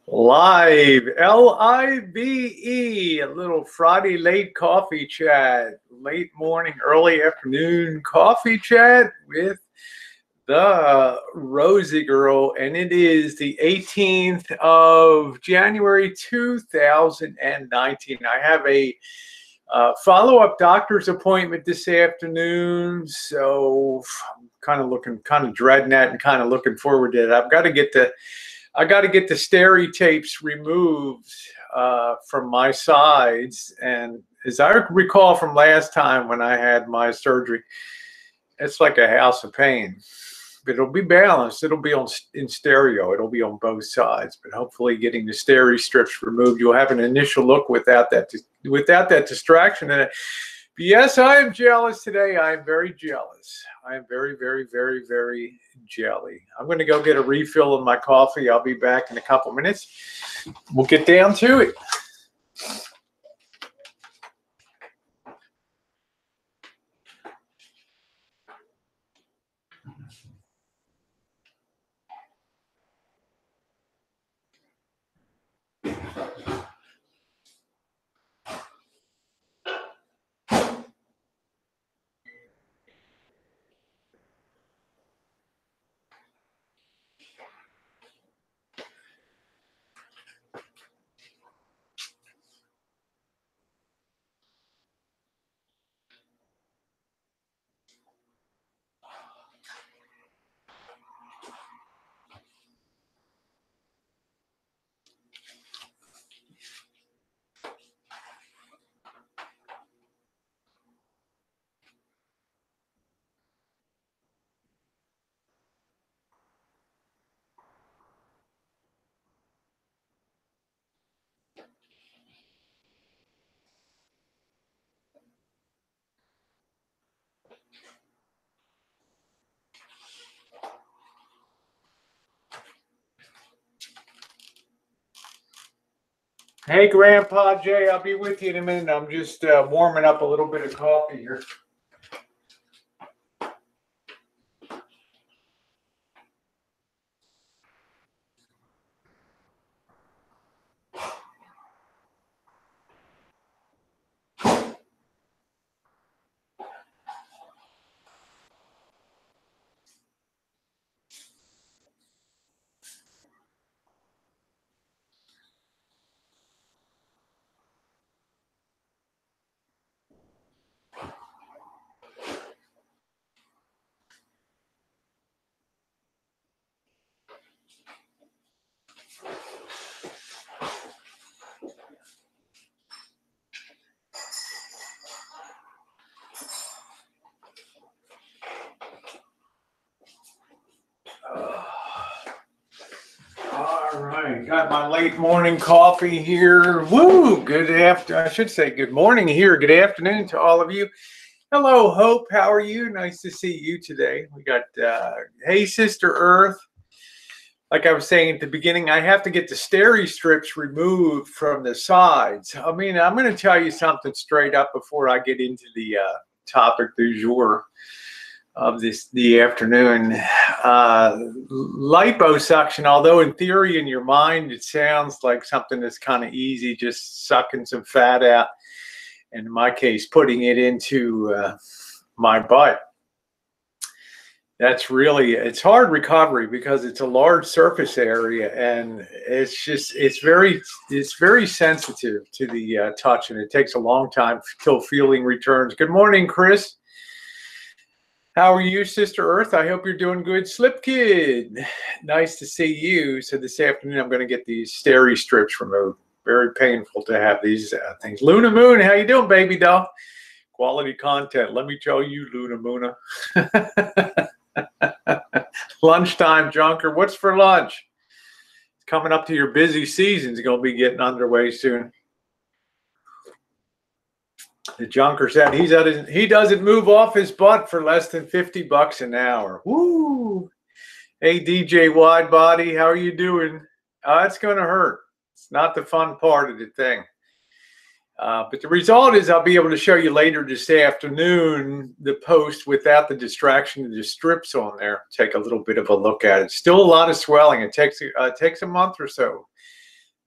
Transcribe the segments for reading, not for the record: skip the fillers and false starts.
Live, Live, a little Friday late coffee chat, late morning, early afternoon coffee chat with the Rosie girl, and it is the 18th of January 2019. I have a follow-up doctor's appointment this afternoon, so I'm kind of dreading that and kind of looking forward to it. I got to get the steri tapes removed from my sides. And as I recall from last time when I had my surgery, it's like a house of pain. But it'll be balanced. It'll be in stereo. It'll be on both sides. But hopefully getting the steri strips removed, you'll have an initial look without that distraction in it. But yes, I am jealous today. I am very jealous. I am very, very, very, very jelly. I'm going to go get a refill of my coffee. I'll be back in a couple minutes. We'll get down to it. Hey, Grandpa Jay, I'll be with you in a minute. I'm just warming up a little bit of coffee here. All right, got my late morning coffee here. Woo! Good afternoon. I should say good morning here. Good afternoon to all of you. Hello, Hope. How are you? Nice to see you today. We got, hey, Sister Earth. Like I was saying at the beginning, I have to get the steri strips removed from the sides. I mean, I'm going to tell you something straight up before I get into the topic du jour of the afternoon. Liposuction, although in theory in your mind it sounds like something that's kind of easy, just sucking some fat out, and in my case putting it into my butt. That's really, it's hard recovery because it's a large surface area, and it's very sensitive to the touch, and it takes a long time till feeling returns. Good morning, Chris. How are you, Sister Earth? I hope you're doing good. Slip Kid, nice to see you. So this afternoon I'm going to get these steri strips removed. Very painful to have these things. Luna Moon, how you doing, baby doll? Quality content. Let me tell you, Luna Moona. Lunchtime, Junker. What's for lunch? It's coming up to your busy season. It's going to be getting underway soon. The Junker said he doesn't move off his butt for less than $50 an hour. Woo! Hey, DJ Widebody, how are you doing? It's going to hurt. It's not the fun part of the thing. But the result is I'll be able to show you later this afternoon the post without the distraction of the strips on there. Take a little bit of a look at it. Still a lot of swelling. It takes a month or so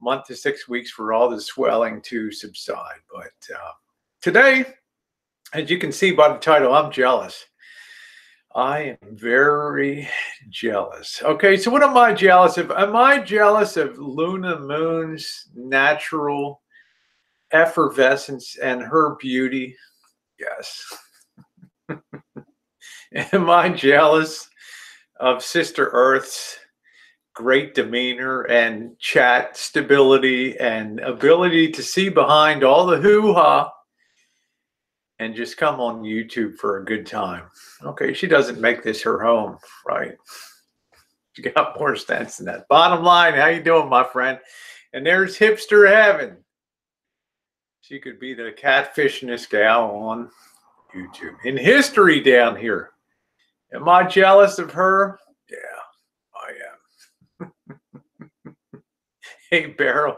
month to 6 weeks for all the swelling to subside. But today, as you can see by the title, I'm jealous. I am very jealous. Okay, so what am I jealous of? Am I jealous of Luna Moon's natural effervescence and her beauty? Yes. Am I jealous of Sister Earth's great demeanor and chat stability and ability to see behind all the hoo-ha and just come on YouTube for a good time? Okay, she doesn't make this her home, right? She got more sense than that. Bottom line, how you doing, my friend? And there's hipster heaven. She could be the catfishingest gal on YouTube. In history down here. Am I jealous of her? Yeah, I am. Hey, Beryl.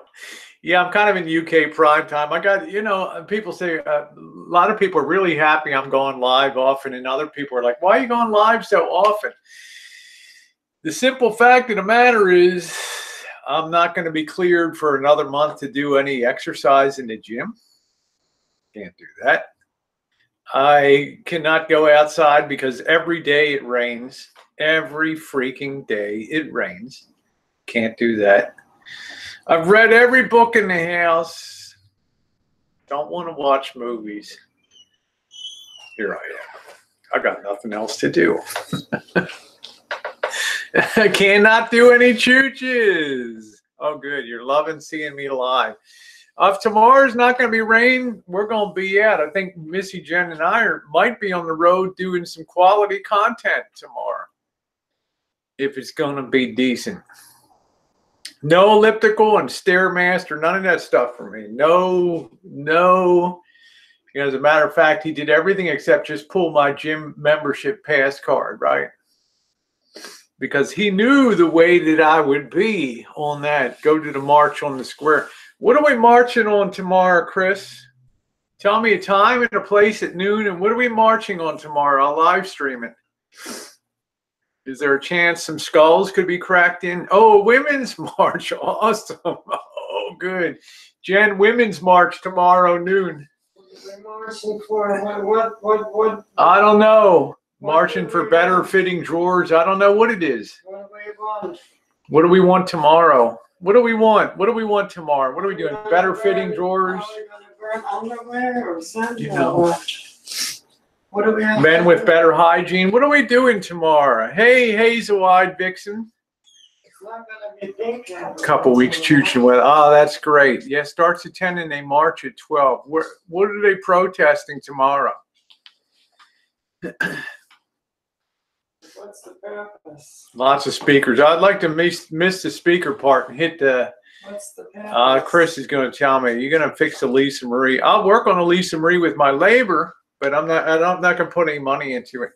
Yeah, I'm kind of in UK prime time. I got, you know, people say, a lot of people are really happy I'm going live often, and other people are like, why are you going live so often? The simple fact of the matter is I'm not going to be cleared for another month to do any exercise in the gym. Can't do that. I cannot go outside because every day it rains. Every freaking day it rains. Can't do that. I've read every book in the house. Don't want to watch movies. Here I am. I got nothing else to do. I cannot do any chooches. Oh, good. You're loving seeing me live. If tomorrow's not going to be rain, we're going to be out. I think Missy Jenn and I might be on the road doing some quality content tomorrow. If it's going to be decent. No elliptical and Stairmaster, none of that stuff for me. No. You know, as a matter of fact, he did everything except just pull my gym membership pass card, right? Because he knew the way that I would be on that. Go to the march on the square. What are we marching on tomorrow, Chris? Tell me a time and a place at noon, and what are we marching on tomorrow? I'll live stream it. Is there a chance some skulls could be cracked in? Oh, women's march. Awesome. Oh, good. Jen, women's march tomorrow noon. We're marching for what? I don't know. Marching for better fitting drawers. I don't know what it is. What do we want? What do we want tomorrow? What do we want? What do we want tomorrow? What are we doing? Better fitting drawers? Are we going to burn underwear or something? You know. What do we have? Men with better hygiene. What are we doing tomorrow? Hey, hazel-eyed vixen. It's not going to be pink now. Couple weeks chooching with. Oh, that's great. Yeah, starts at 10 and they march at 12. What are they protesting tomorrow? What's the purpose? Lots of speakers. I'd like to miss the speaker part and hit the. What's the purpose? Chris is going to tell me. You're going to fix the Lisa Marie. I'll work on a Lisa Marie with my labor, but I'm not going to put any money into it.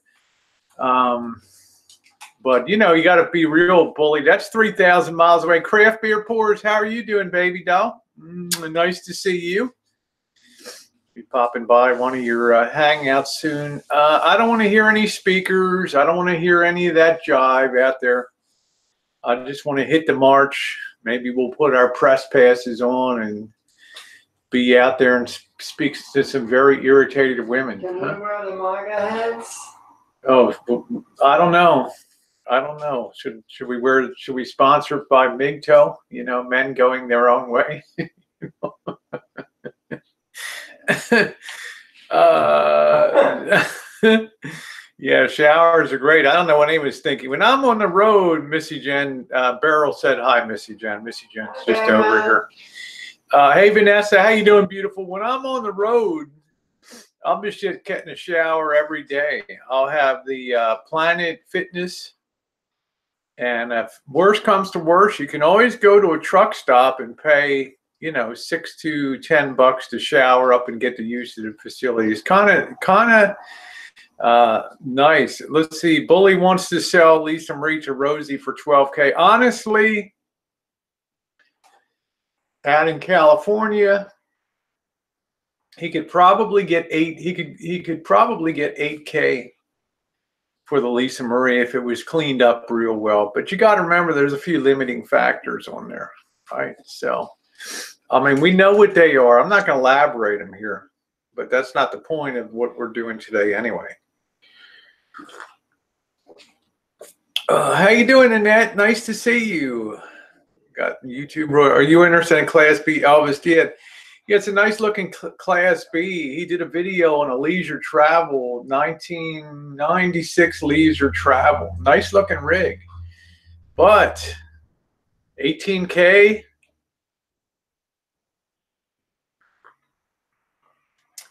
But you know, you got to be real bully. That's 3,000 miles away. Craft beer pours. How are you doing, baby doll? Nice to see you. Be popping by one of your hangouts soon. I don't want to hear any speakers. I don't want to hear any of that jive out there. I just want to hit the march. Maybe we'll put our press passes on and be out there and speak to some very irritated women. Can we wear the MAGA hats? Oh, I don't know. I don't know. Should we wear? Should we sponsor it by MGTOW? You know, men going their own way. Yeah, showers are great. I don't know what anyone's thinking. When I'm on the road, Missy Jenn, Beryl said hi, Missy Jenn. Missy Jenn's just over here. Hey, Vanessa, how you doing, beautiful? When I'm on the road, I'll be getting a shower every day. I'll have the Planet Fitness. And if worse comes to worse, you can always go to a truck stop and pay, you know, $6 to $10 to shower up and get the use of the facilities. Kind of nice. Let's see. Bully wants to sell Lisa Marie to Rosie for $12K. Honestly, out in California, he could probably get he could probably get $8K for the Lisa Marie if it was cleaned up real well. But you got to remember, there's a few limiting factors on there. right? So, I mean, we know what they are. I'm not going to elaborate them here, but that's not the point of what we're doing today anyway. How you doing, Annette? Nice to see you. Got YouTube. Are you interested in Class B? Elvis did. Yeah, it's a nice looking Class B. He did a video on a leisure travel, 1996 leisure travel. Nice looking rig. But 18K,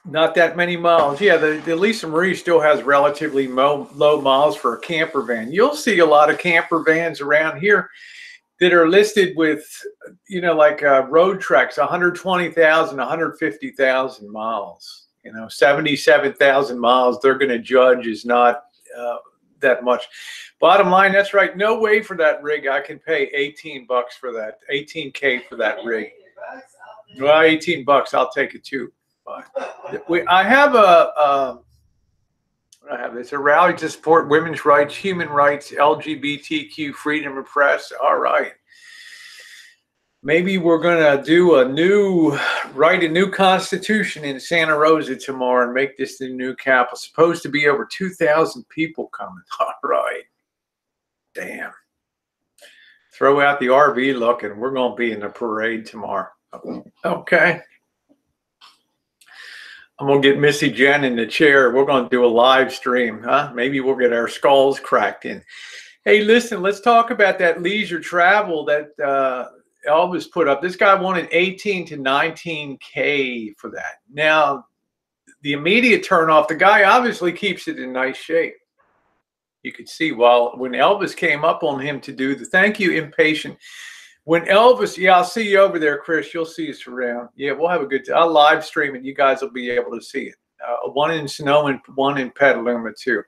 not that many miles. Yeah, the Lisa Marie still has relatively low miles for a camper van. You'll see a lot of camper vans around here that are listed with, you know, like road treks, 120,000, 150,000 miles. You know, 77,000 miles they're going to judge is not that much. Bottom line, that's right. No way for that rig. I can pay 18 bucks for that, 18K for that rig. Well, 18 bucks, I'll take it too. But I have it's a rally to support women's rights, human rights, LGBTQ freedom of press. All right. Maybe we're going to write a new constitution in Santa Rosa tomorrow and make this the new capital. Supposed to be over 2,000 people coming. All right. Damn. Throw out the RV look and we're going to be in the parade tomorrow. Okay. I'm going to get Missy Jenn in the chair. We're going to do a live stream, huh? Maybe we'll get our skulls cracked in. Hey, listen, let's talk about that leisure travel that Elvis put up. This guy wanted 18 to 19K for that. Now, the immediate turnoff, the guy obviously keeps it in nice shape. You could see when Elvis came up on him to do the thank you, impatient. When Elvis, yeah, I'll see you over there, Chris. You'll see us around. Yeah, we'll have a good time. I'll live stream it. You guys will be able to see it. One in Sonoma and one in Petaluma, too.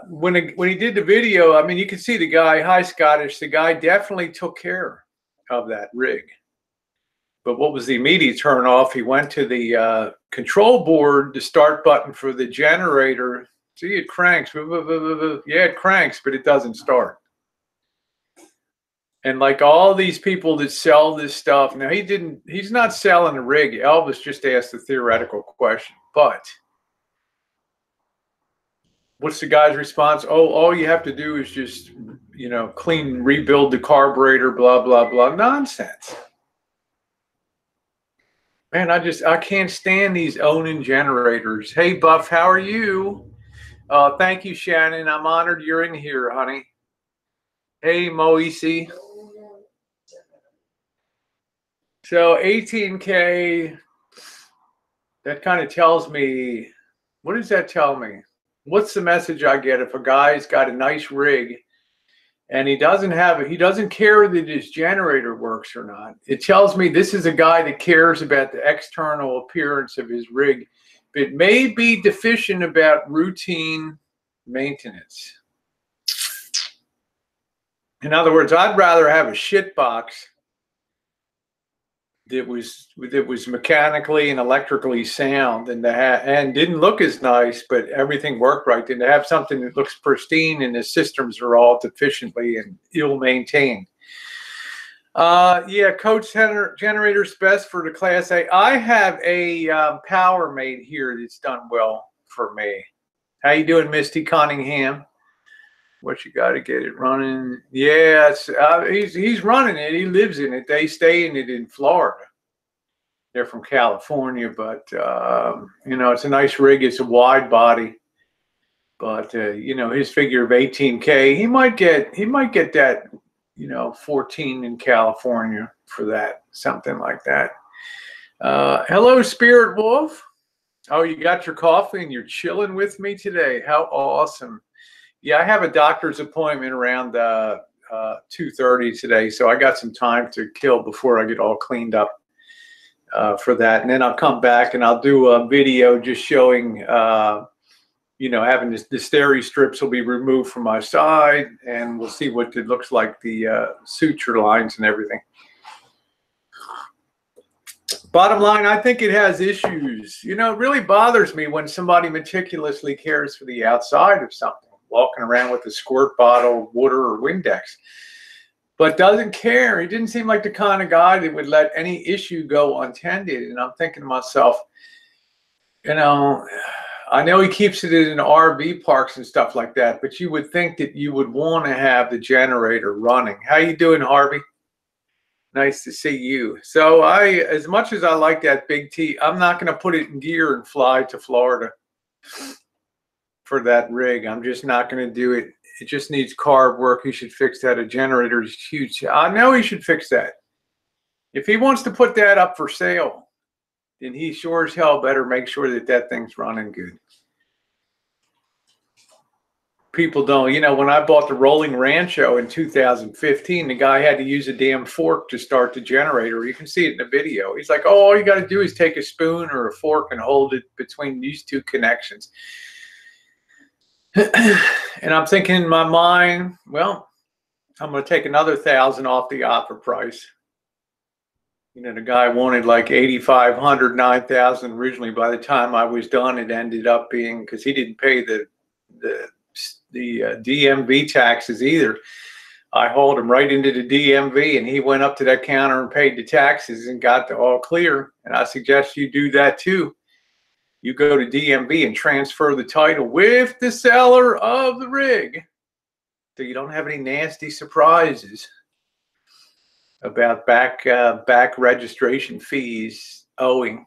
When he did the video, I mean, you can see the guy, hi, Scottish, the guy definitely took care of that rig. But what was the immediate turn off? He went to the control board, the start button for the generator. See, it cranks. Yeah, it cranks, but it doesn't start. And like all these people that sell this stuff, now he's not selling a rig. Elvis just asked a theoretical question. But what's the guy's response? Oh, all you have to do is just, you know, clean, rebuild the carburetor, blah, blah, blah. Nonsense. Man, I can't stand these owning generators. Hey, Buff, how are you? Thank you, Shannon. I'm honored you're in here, honey. Hey, Moisi. So 18K, that kind of tells me, what does that tell me? What's the message I get if a guy's got a nice rig and he doesn't care that his generator works or not? It tells me this is a guy that cares about the external appearance of his rig, but may be deficient about routine maintenance. In other words, I'd rather have a shit box that was mechanically and electrically sound and didn't look as nice, but everything worked right, than to have something that looks pristine and the systems are all deficiently and ill-maintained. Yeah, coach generator's best for the Class A. I have a Power Mate here that's done well for me. How you doing, Misty Cunningham? What you got to get it running? Yeah, he's running it. He lives in it. They stay in it in Florida. They're from California, but you know, it's a nice rig. It's a wide body, but you know, his figure of 18K, he might get that, you know, 14 in California for that, something like that. Hello, Spirit Wolf. Oh, you got your coffee and you're chilling with me today. How awesome. Yeah, I have a doctor's appointment around 2:30 today, so I got some time to kill before I get all cleaned up for that. And then I'll come back and I'll do a video just showing, you know, having the steri strips will be removed from my side, and we'll see what it looks like, the suture lines and everything. Bottom line, I think it has issues. You know, it really bothers me when somebody meticulously cares for the outside of something, walking around with a squirt bottle, water, or Windex. but doesn't care. He didn't seem like the kind of guy that would let any issue go untended. And I'm thinking to myself, you know, I know he keeps it in RV parks and stuff like that, but you would think that you would want to have the generator running. How you doing, Harvey? Nice to see you. So as much as I like that big T, I'm not going to put it in gear and fly to Florida for that rig. I'm just not going to do it. It just needs carb work. He should fix that. A generator is huge. I know he should fix that. If he wants to put that up for sale, then he sure as hell better make sure that that thing's running good. People don't, you know, when I bought the rolling Rancho in 2015, the guy had to use a damn fork to start the generator. You can see it in the video. He's like, oh, all you got to do is take a spoon or a fork and hold it between these two connections. And I'm thinking in my mind, well, I'm going to take another $1,000 off the offer price. You know, the guy wanted like $8,500, $9,000 originally. By the time I was done, it ended up being, because he didn't pay the DMV taxes either. I hauled him right into the DMV, and he went up to that counter and paid the taxes and got the all clear. And I suggest you do that too. You go to DMV and transfer the title with the seller of the rig, so you don't have any nasty surprises about back registration fees owing.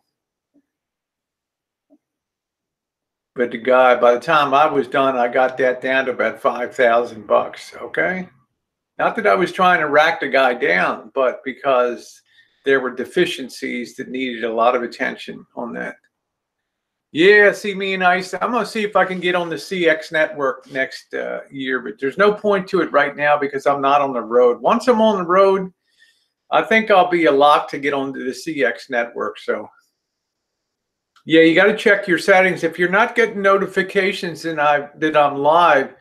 But the guy, by the time I was done, I got that down to about $5,000. Okay, not that I was trying to rack the guy down, but because there were deficiencies that needed a lot of attention on that. Yeah, see me and Ice. I'm gonna see if I can get on the CX network next year, but there's no point to it right now because I'm not on the road. Once I'm on the road, I think I'll be a lot to get onto the CX network. So yeah, you got to check your settings. If you're not getting notifications that I'm live,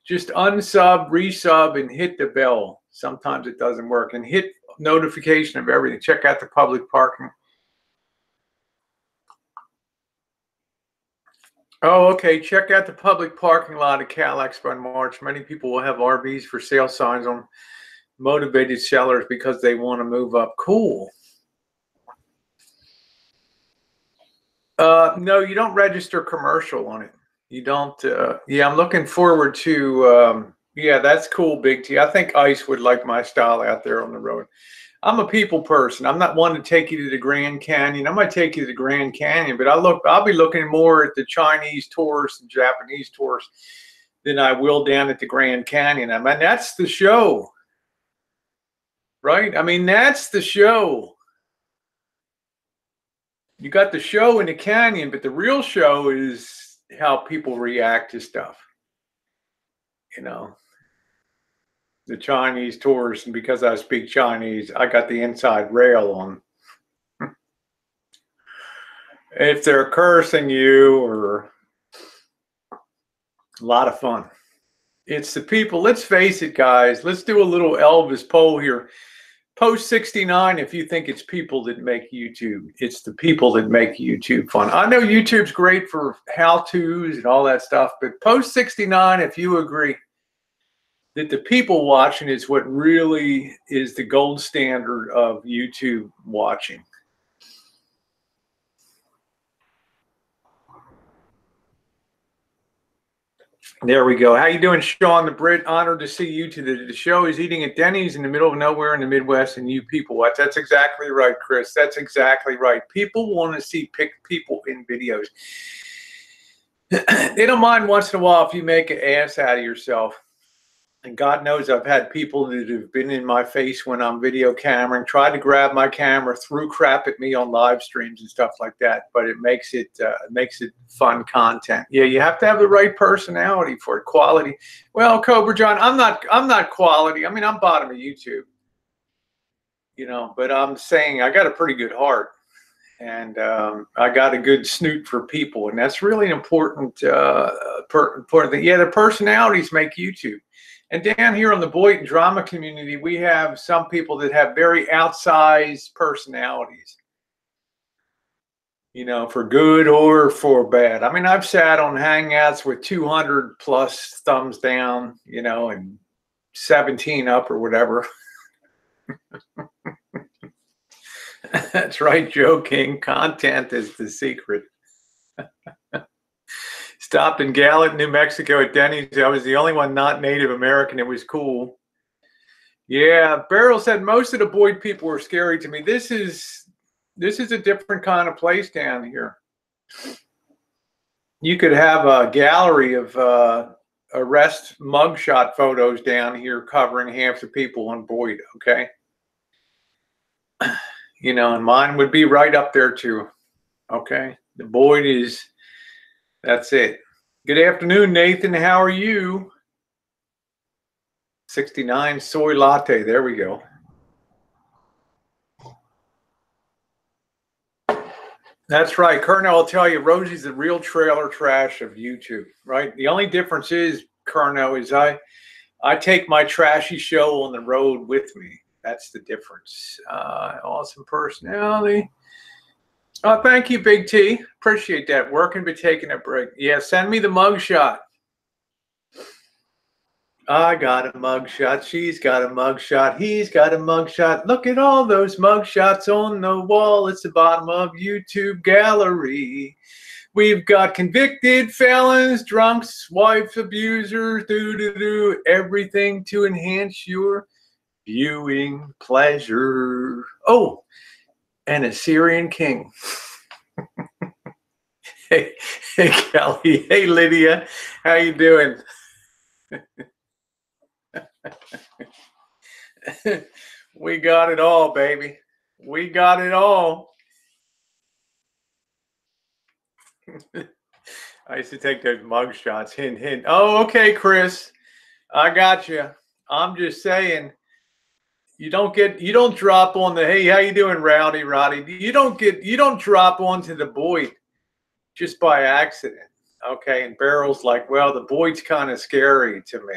just unsub, resub, and hit the bell. Sometimes it doesn't work. And hit notification of everything. Check out the public parking. Oh, okay. Check out the public parking lot at Cal Expo in March. Many people will have RVs for sale signs on motivated sellers because they want to move up. Cool. No, you don't register commercial on it. You don't. Yeah, I'm looking forward to. Yeah, that's cool, Big T. I think Ice would like my style out there on the road. I'm a people person. I'm not one to take you to the Grand Canyon. I might take you to the Grand Canyon, but I'll be looking more at the Chinese tourists and Japanese tourists than I will down at the Grand Canyon. I mean, that's the show, right? I mean, that's the show. You got the show in the canyon, but the real show is how people react to stuff. You know, the Chinese tourists, and because I speak Chinese, I got the inside rail on. If they're cursing you, or a lot of fun. It's the people. Let's face it, guys. Let's do a little Elvis poll here. Post 69 if you think it's people that make YouTube. It's the people that make YouTube fun. I know YouTube's great for how-tos and all that stuff, but post 69 if you agree that the people watching is what really is the gold standard of YouTube watching. There we go. How you doing, Sean the Brit? Honored to see you. The show is eating at Denny's in the middle of nowhere in the Midwest, and you people watch. That's exactly right, Chris. That's exactly right. People want to see people in videos. They don't mind once in a while if you make an ass out of yourself. And God knows I've had people that have been in my face when I'm video cameraing, tried to grab my camera, threw crap at me on live streams and stuff like that. But it makes it fun content. Yeah, you have to have the right personality for it. Quality. Well, Cobra John, I'm not quality. I mean, I'm bottom of YouTube. You know, but I'm saying I got a pretty good heart, and I got a good snoot for people, and that's really an important thing. Yeah, the personalities make YouTube. And down here on the Boynton drama community, we have some people that have very outsized personalities, you know, for good or for bad. I mean, I've sat on Hangouts with 200 plus thumbs down, you know, and 17 up or whatever. That's right, Joe King. Content is the secret. Stopped in Gallup, New Mexico at Denny's. I was the only one not Native American. It was cool. Yeah, Beryl said most of the Boyd people were scary to me. This is a different kind of place down here. You could have a gallery of arrest mugshot photos down here covering half the people on Boyd, okay? You know, and mine would be right up there too, okay? The Boyd is, that's it. Good afternoon, Nathan. How are you? 69 soy latte. There we go. That's right. Colonel, I'll tell you, Rosie's the real trailer trash of YouTube, right? The only difference is, Colonel, is I take my trashy show on the road with me. That's the difference. Awesome personality. Oh, thank you, Big T. Appreciate that. Working but taking a break. Yeah, send me the mugshot. I got a mugshot. She's got a mugshot. He's got a mugshot. Look at all those mugshots on the wall. It's the bottom of YouTube gallery. We've got convicted felons, drunks, wife abusers, everything to enhance your viewing pleasure. Oh, and a Syrian king. Hey, Kelly. Hey, Lydia. How you doing? We got it all, baby. We got it all. I used to take those mug shots. Hint, hint. Oh, okay, Chris. I got you. I'm just saying, you don't drop on the, hey, how you doing, Rowdy Roddy? You don't drop onto the Boyd just by accident. Okay, and Beryl's like, well, the Boyd's kind of scary to me.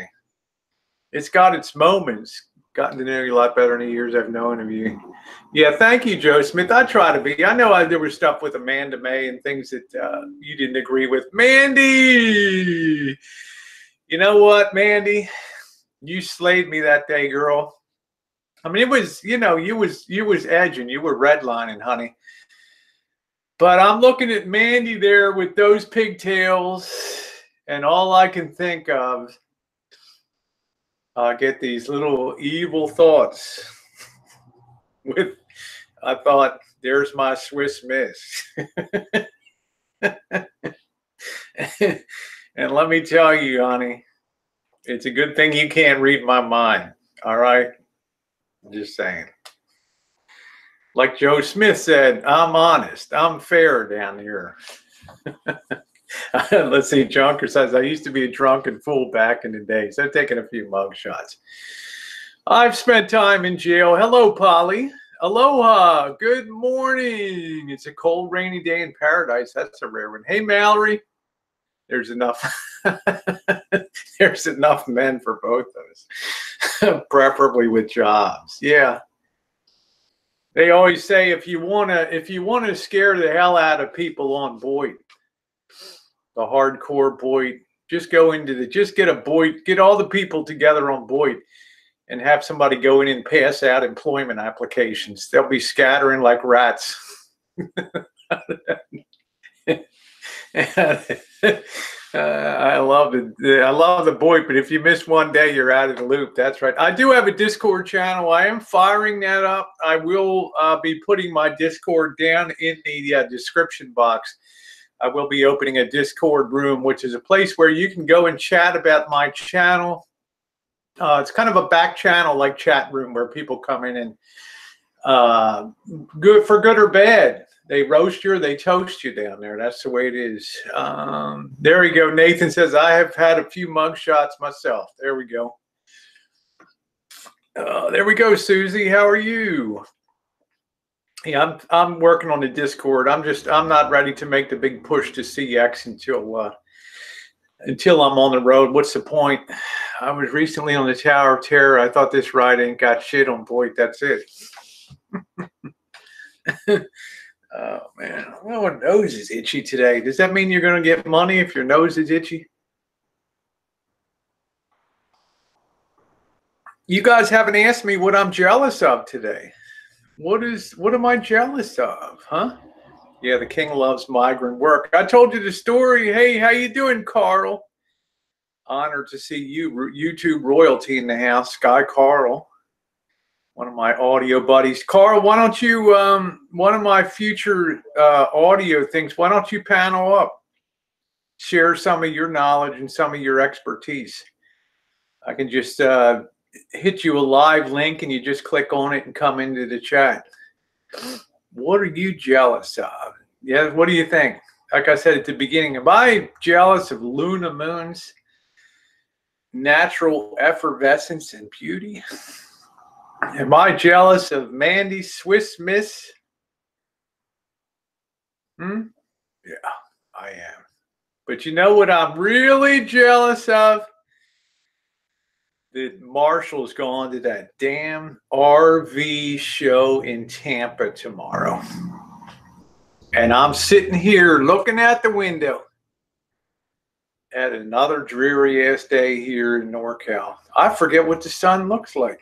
It's got its moments. Gotten to know you a lot better in the years I've known of you. Yeah, thank you, Joe Smith. I try to be. I know there was stuff with Amanda May and things that you didn't agree with. Mandy! You know what, Mandy? You slayed me that day, girl. I mean, it was, you know, you was edging. You were redlining, honey. But I'm looking at Mandy there with those pigtails, and all I can think of, I get these little evil thoughts. I thought, there's my Swiss Miss. And let me tell you, honey, it's a good thing you can't read my mind. All right? I'm just saying. Like Joe Smith said, I'm honest. I'm fair down here. Let's see. Junker says, I used to be a drunken fool back in the day. So I've taken a few mug shots. I've spent time in jail. Hello, Polly. Aloha. Good morning. It's a cold, rainy day in paradise. That's a rare one. Hey, Mallory. There's enough. There's enough men for both of us, preferably with jobs. Yeah. They always say if you wanna scare the hell out of people on Boyd, the hardcore Boyd, just get a Boyd, get all the people together on Boyd and have somebody go in and pass out employment applications. They'll be scattering like rats. I love the Boyd, but if you miss one day, you're out of the loop. That's right. I do have a Discord channel. I am firing that up. I will be putting my Discord down in the description box. I will be opening a Discord room, which is a place where you can go and chat about my channel. It's kind of a back channel like chat room where people come in and good or bad. They roast you or they toast you down there. That's the way it is. There we go. Nathan says, I have had a few mug shots myself. There we go. There we go, Susie. How are you? Yeah, I'm working on the Discord. I'm not ready to make the big push to CX until I'm on the road. What's the point? I was recently on the Tower of Terror. I thought this ride ain't got shit on Boyd. That's it. Oh, man. Well, my nose is itchy today. Does that mean you're going to get money if your nose is itchy? You guys haven't asked me what I'm jealous of today. What am I jealous of, huh? Yeah, the king loves migrant work. I told you the story. Hey, how you doing, Carl? Honored to see you, YouTube royalty in the house, Sky Carl, one of my audio buddies. Carl, why don't you, one of my future audio things, why don't you panel up? Share some of your knowledge and some of your expertise. I can just hit you a live link and you just click on it and come into the chat. What are you jealous of? Yeah, what do you think? Like I said at the beginning, am I jealous of Luna Moon's natural effervescence and beauty? Am I jealous of Mandy's Swiss Miss? Yeah, I am. But you know what I'm really jealous of? That Marshall's going to that damn RV show in Tampa tomorrow. And I'm sitting here looking out the window at another dreary ass day here in NorCal. I forget what the sun looks like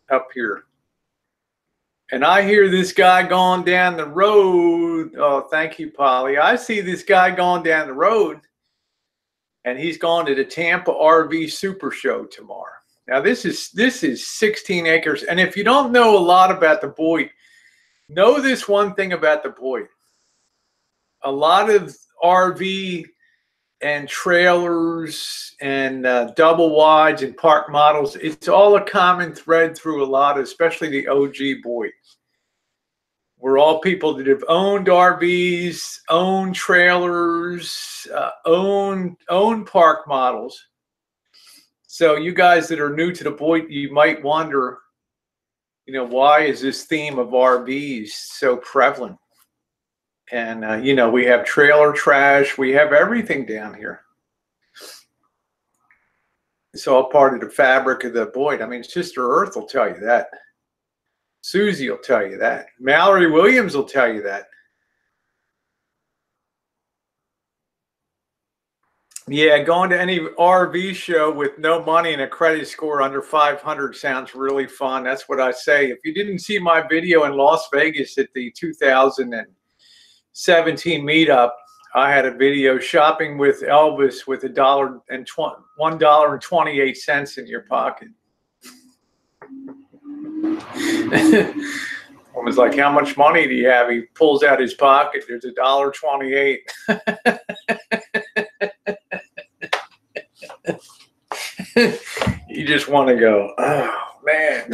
up here. And I hear this guy going down the road. Oh, thank you, Polly. I see this guy going down the road, and he's going to the Tampa RV Super Show tomorrow. Now, this is 16 acres. And if you don't know a lot about the Boyd, know this one thing about the Boyd. A lot of RV and trailers and double wides and park models, it's all a common thread through a lot of, especially the OG Boyd. We're all people that have owned RVs, owned trailers, owned park models. So you guys that are new to the Boyd, you might wonder, you know, why is this theme of RVs so prevalent? And, you know, we have trailer trash. We have everything down here. It's all part of the fabric of the Boyd. I mean, Sister Earth will tell you that. Susie will tell you that. Mallory Williams will tell you that. Yeah, going to any RV show with no money and a credit score under 500 sounds really fun. That's what I say. If you didn't see my video in Las Vegas at the 2017 meetup, I had a video shopping with Elvis with $1.28 in your pocket. Woman's like, how much money do you have? He pulls out his pocket. There's $1.28. You just want to go, oh man.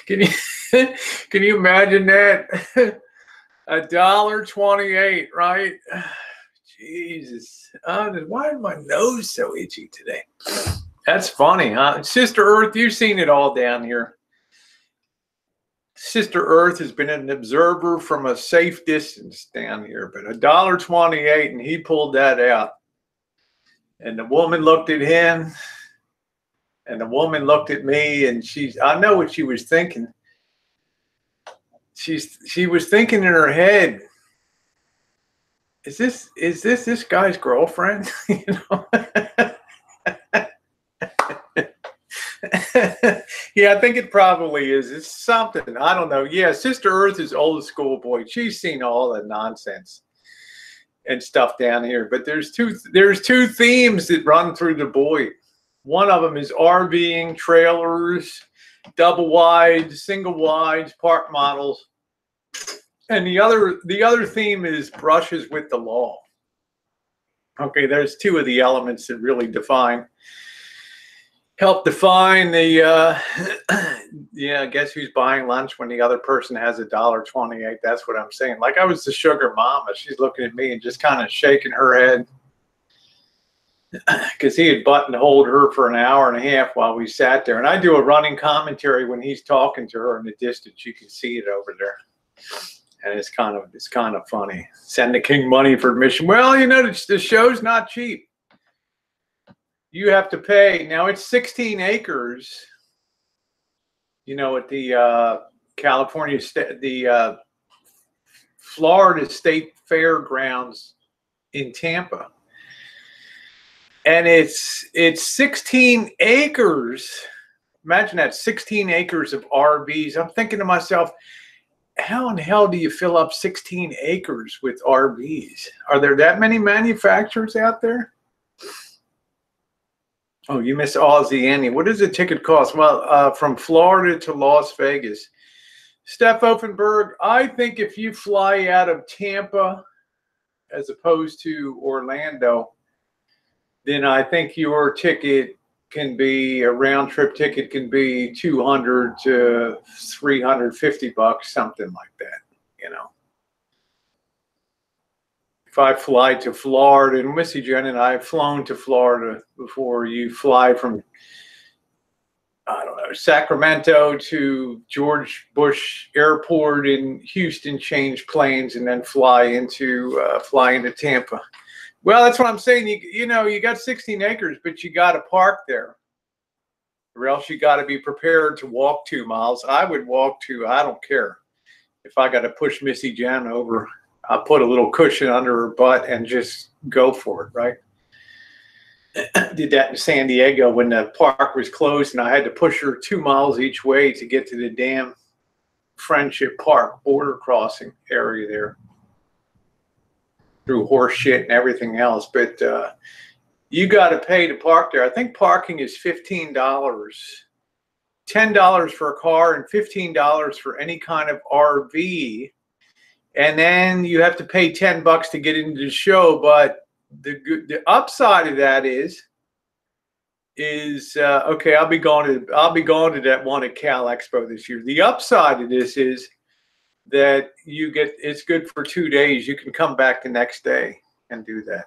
Can you imagine that? $1.28, right? Jesus. Why is my nose so itchy today? That's funny, huh? Sister Earth, you've seen it all down here. Sister Earth has been an observer from a safe distance down here, but $1.28, and he pulled that out. And the woman looked at him, and the woman looked at me, and I know what she was thinking. She was thinking in her head, is this guy's girlfriend? You know? Yeah, I think it probably is. It's something. I don't know. Yeah, Sister Earth is old school boy. She's seen all the nonsense and stuff down here. But there's two themes that run through the Boyd. One of them is RVing, trailers, double wides, single wides, park models. And the other theme is brushes with the law. Okay, there's two of the elements that really help define the, yeah, guess who's buying lunch when the other person has $1.28? That's what I'm saying. Like I was the sugar mama. She's looking at me and just kind of shaking her head because he had buttonholed her for an hour and a half while we sat there. And I do a running commentary when he's talking to her in the distance. You can see it over there. And it's kind of funny. Send the king money for admission. Well, you know, the show's not cheap. You have to pay. Now it's 16 acres. You know, at the California State, the Florida State Fairgrounds in Tampa. and it's 16 acres. Imagine that, 16 acres of RVs. I'm thinking to myself, how in hell do you fill up 16 acres with RVs? Are there that many manufacturers out there? Oh, you miss Aussie Annie. What does a ticket cost? Well, from Florida to Las Vegas. Steph Offenberg, I think if you fly out of Tampa as opposed to Orlando, then I think your ticket can be, a round trip ticket can be $200 to $350, something like that, you know. If I fly to Florida, and Missy Jenn and I have flown to Florida before, you fly from, I don't know, Sacramento to George Bush Airport in Houston, change planes, and then fly into Tampa. Well, that's what I'm saying. You know, you got 16 acres, but you got to park there, or else you got to be prepared to walk 2 miles. I would walk I don't care if I got to push Missy Jenn over. I'll put a little cushion under her butt and just go for it, right? Did that in San Diego when the park was closed, and I had to push her 2 miles each way to get to the damn Friendship Park border crossing area there, through horse shit and everything else. But you got to pay to park there. I think parking is $15, $10 for a car, and $15 for any kind of RV. And then you have to pay $10 to get into the show. But the upside of that is okay, I'll be going to that one at Cal Expo this year. The upside of this is that it's good for 2 days. You can come back the next day and do that.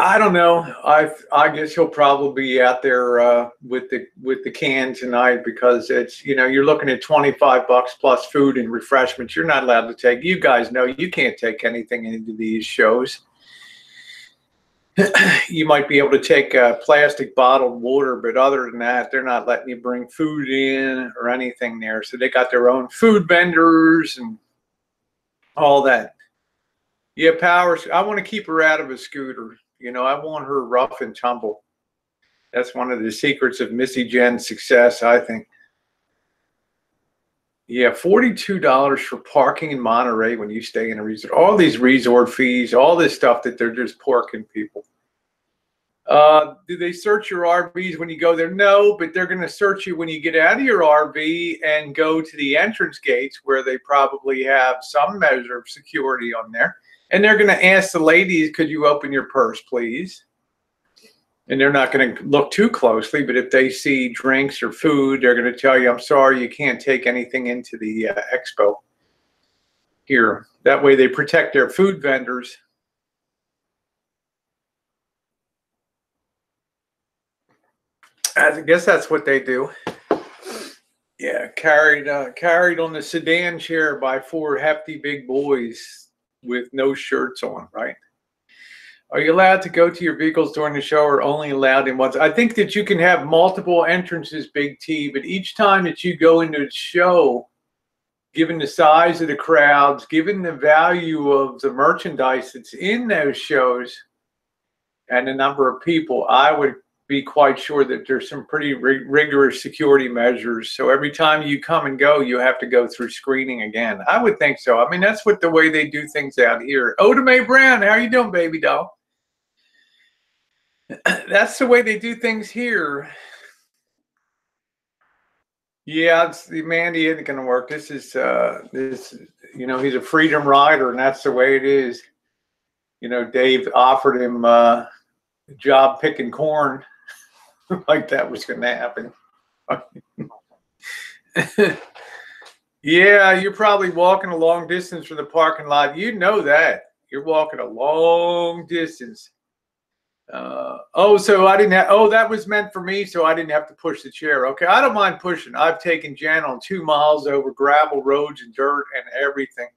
I don't know. I guess he'll probably be out there with the can tonight, because it's, you know, you're looking at $25 plus food and refreshments. You're not allowed to take. You guys know you can't take anything into these shows. You might be able to take plastic bottled water, but other than that, they're not letting you bring food in or anything there. So they got their own food vendors and all that. Yeah, Powers. I want to keep her out of a scooter. You know, I want her rough and tumble. That's one of the secrets of Missy Jenn's success, I think. Yeah, $42 for parking in Monterey when you stay in a resort. All these resort fees, all this stuff that they're just porking people. Do they search your RVs when you go there? No, but they're going to search you when you get out of your RV and go to the entrance gates, where they probably have some measure of security on there. And they're going to ask the ladies, could you open your purse, please? And they're not going to look too closely, but if they see drinks or food, they're going to tell you, I'm sorry, you can't take anything into the expo here. That way they protect their food vendors. I guess that's what they do. Yeah, carried on the sedan chair by 4 hefty big boys with no shirts on, right? Are you allowed to go to your vehicles during the show, or only allowed in once? I think that you can have multiple entrances, Big T, but each time that you go into the show, given the size of the crowds, given the value of the merchandise that's in those shows, and the number of people, I would be quite sure that there's some pretty rigorous security measures. So every time you come and go, you have to go through screening again. I would think so. I mean, that's what the way they do things out here. Oda Mae Brown, how you doing, baby doll? That's the way they do things here. Yeah, the Mandy isn't going to work. This is, you know, he's a freedom rider, and that's the way it is. You know, Dave offered him a job picking corn. Like that was going to happen. Yeah, you're probably walking a long distance from the parking lot. You know that. You're walking a long distance. So I didn't have, that was meant for me, so I didn't have to push the chair. Okay, I don't mind pushing. I've taken Jen on 2 miles over gravel roads and dirt and everything.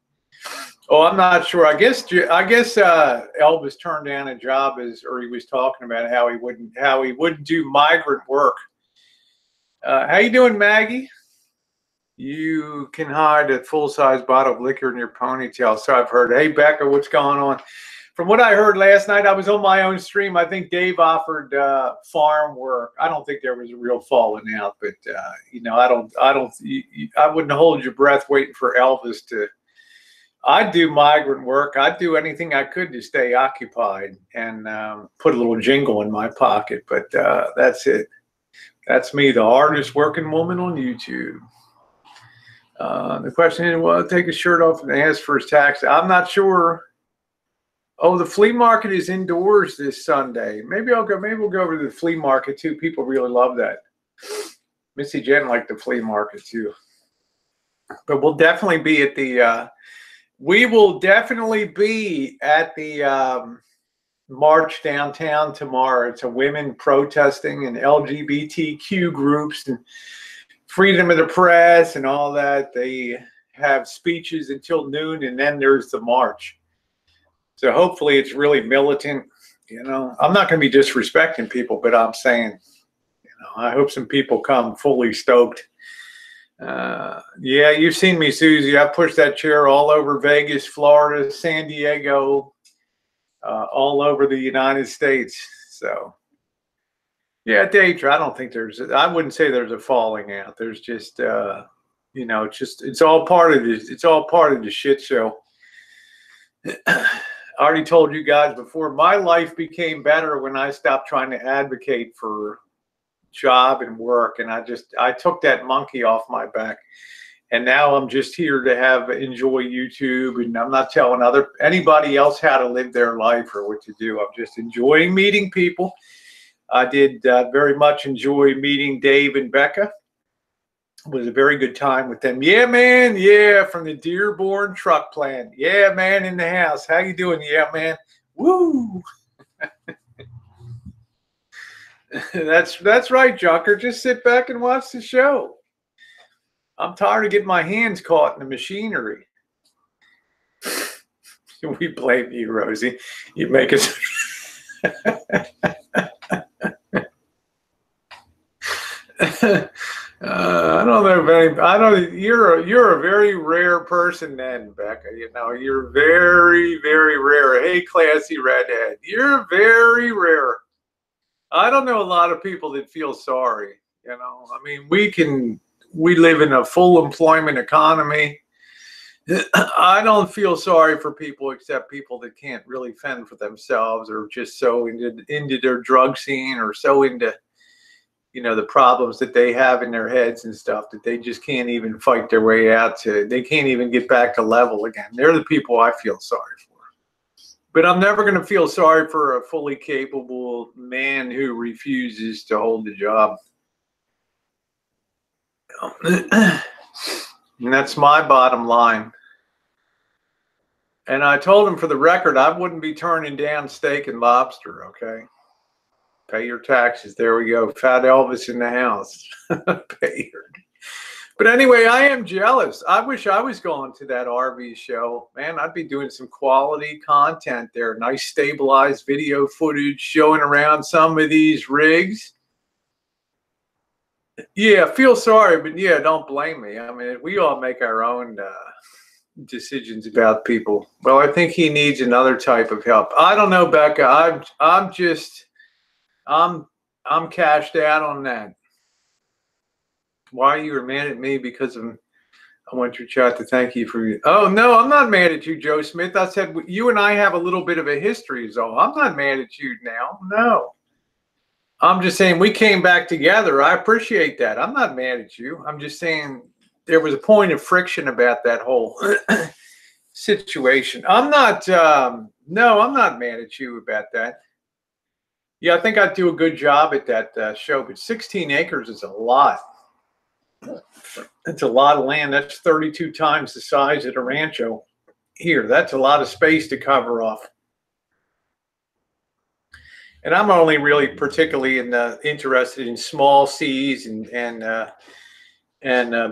Oh, I'm not sure. I guess Elvis turned down a job or he was talking about how he wouldn't do migrant work. How you doing, Maggie? You can hide a full-size bottle of liquor in your ponytail. So I've heard. Hey, Becca, what's going on? From what I heard last night, I was on my own stream. I think Dave offered farm work. I don't think there was a real falling out, but you know, I wouldn't hold your breath waiting for Elvis to. I'd do migrant work. I'd do anything I could to stay occupied and put a little jingle in my pocket. But that's it. That's me, the hardest working woman on YouTube. The question is, well, take his shirt off and ask for his tax. I'm not sure. Oh, the flea market is indoors this Sunday. Maybe I'll go. Maybe we'll go over to the flea market too. People really love that. Missy Jenn liked the flea market too. But we'll definitely be at the. We will definitely be at the march downtown tomorrow. It's a women protesting and LGBTQ groups and freedom of the press and all that. They have speeches until noon, and then there's the march. So hopefully it's really militant. You know, I'm not going to be disrespecting people, but I'm saying, you know, I hope some people come fully stoked. Yeah, you've seen me, Susie. I pushed that chair all over Vegas, Florida, San Diego, all over the United States. So, yeah, Deidre, I don't think I wouldn't say there's a falling out. There's just, you know, it's all part of this. It's all part of the shit show. I already told you guys before, my life became better when I stopped trying to advocate for job and work, and I took that monkey off my back, and now I'm just here to enjoy YouTube, and I'm not telling anybody else how to live their life or what to do. I'm just enjoying meeting people. I did very much enjoy meeting Dave and Becca. It was a very good time with them. Yeah, man. Yeah, from the Dearborn truck plant. Yeah, man, in the house. How you doing? Yeah, man. Woo. That's right, Junker. Just sit back and watch the show. I'm tired of getting my hands caught in the machinery. We blame you, Rosie. You make us. I don't know if anybody, I don't. You're a very rare person, then, Becca. You know, you're very, very rare. Hey, classy redhead, you're very rare. I don't know a lot of people that feel sorry. You know, I mean, we live in a full employment economy. I don't feel sorry for people except people that can't really fend for themselves, or just so into their drug scene, or so into, you know, the problems that they have in their heads and stuff that they just can't even fight their way out to. They can't even get back to level again. They're the people I feel sorry for. But I'm never going to feel sorry for a fully capable man who refuses to hold the job. And that's my bottom line. And I told him, for the record, I wouldn't be turning down steak and lobster, okay? Pay your taxes. There we go. Fat Elvis in the house. Pay your. But anyway, I am jealous. I wish I was going to that RV show. Man, I'd be doing some quality content there. Nice stabilized video footage showing around some of these rigs. Yeah, feel sorry, but yeah, don't blame me. I mean, we all make our own decisions about people. Well, I think he needs another type of help. I don't know, Becca. I'm cashed out on that. Why you were mad at me? Because I want your chat to thank you for. Oh no, I'm not mad at you, Joe Smith. I said you and I have a little bit of a history, so I'm not mad at you now. No, I'm just saying we came back together. I appreciate that. I'm not mad at you. I'm just saying there was a point of friction about that whole situation. I'm not. No, I'm not mad at you about that. Yeah, I think I'd do a good job at that show, but 16 acres is a lot. That's a lot of land. That's 32 times the size of the Rancho here. That's a lot of space to cover off. And I'm only really particularly interested in small C's and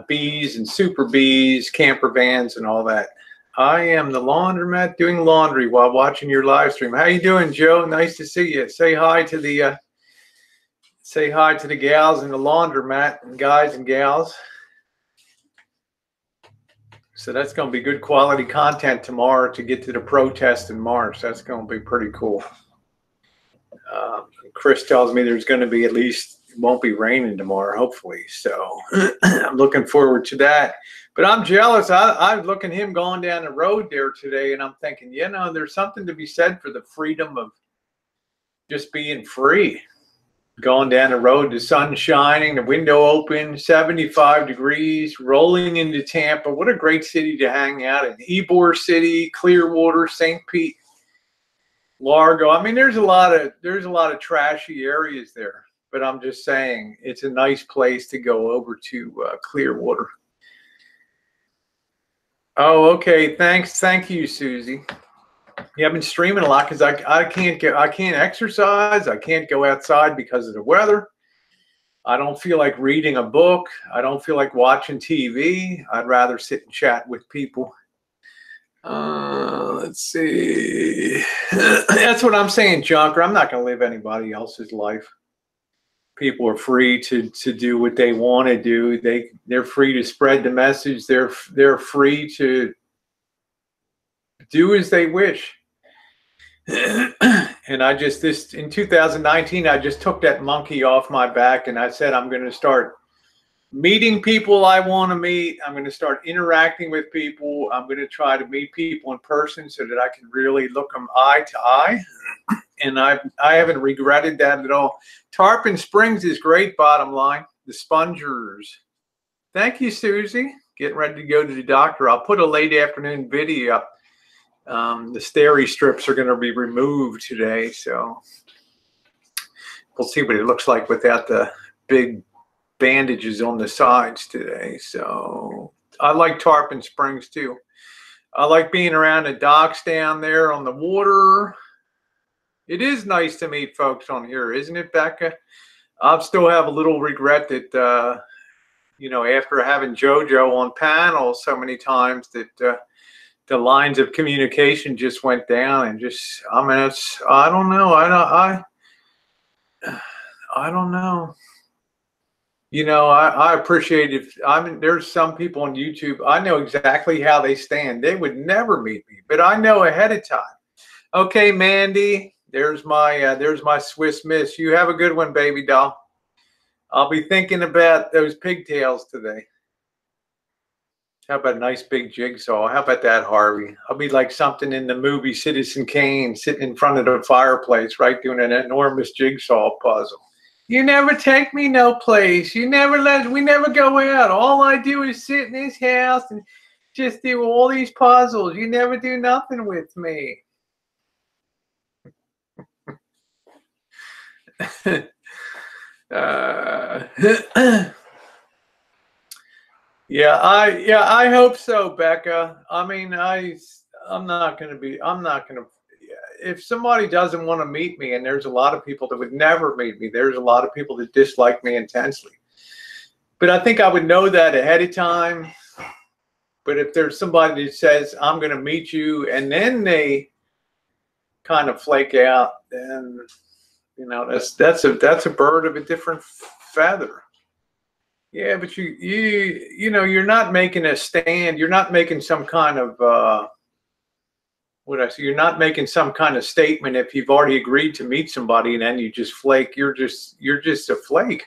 B's and super B's, camper vans and all that. I am the laundromat doing laundry while watching your live stream. How you doing, Joe? Nice to see you. Say hi to the gals in the laundromat, and guys and gals. So that's going to be good quality content tomorrow to get to the protest in March. That's going to be pretty cool. Chris tells me there's going to be at least, it won't be raining tomorrow, hopefully. So I'm looking forward to that. But I'm jealous. I'm looking at him going down the road there today, and I'm thinking, you know, there's something to be said for the freedom of just being free. Going down the road, the sun shining, the window open, 75 degrees, rolling into Tampa. What a great city to hang out in. Ybor City, Clearwater, St. Pete, Largo. I mean, there's a lot of trashy areas there, but I'm just saying it's a nice place to go over to Clearwater. Oh, okay. Thanks. Thank you, Susie. Yeah, I've been streaming a lot because I can't exercise. I can't go outside because of the weather. I don't feel like reading a book. I don't feel like watching TV. I'd rather sit and chat with people. Let's see. That's what I'm saying, Junker. I'm not going to live anybody else's life. People are free to do what they want to do. They're free to spread the message. They're free to do as they wish. And in 2019, I just took that monkey off my back, and I said I'm going to start meeting people I want to meet. I'm going to start interacting with people. I'm going to try to meet people in person so that I can really look them eye to eye. And I haven't regretted that at all. Tarpon Springs is great, bottom line. The Spongers. Thank you, Susie. Getting ready to go to the doctor. I'll put a late afternoon video up. The steri strips are going to be removed today, so we'll see what it looks like without the big bandages on the sides today. So I like Tarpon Springs too. I like being around the docks down there on the water. It is nice to meet folks on here, isn't it, Becca? I still have a little regret that, you know, after having JoJo on panel so many times that the lines of communication just went down, and just, I mean, I don't know. I don't know. You know, I appreciate it. There's some people on YouTube, I know exactly how they stand. They would never meet me, but I know ahead of time. Okay, Mandy, there's my Swiss Miss. You have a good one, baby doll. I'll be thinking about those pigtails today. How about a nice big jigsaw? How about that, Harvey? I'll be like something in the movie Citizen Kane, sitting in front of the fireplace, right, doing an enormous jigsaw puzzle. You never take me no place. We never go out. All I do is sit in this house and just do all these puzzles. You never do nothing with me. Yeah, I hope so, Becca. I mean, I'm not going to, if somebody doesn't want to meet me, and there's a lot of people that would never meet me, there's a lot of people that dislike me intensely. But I think I would know that ahead of time. But if there's somebody that says, I'm going to meet you, and then they kind of flake out, then, you know, that's a bird of a different feather. Yeah, but you know, you're not making a stand. You're not making some kind of you're not making some kind of statement if you've already agreed to meet somebody and then you just flake. You're just a flake.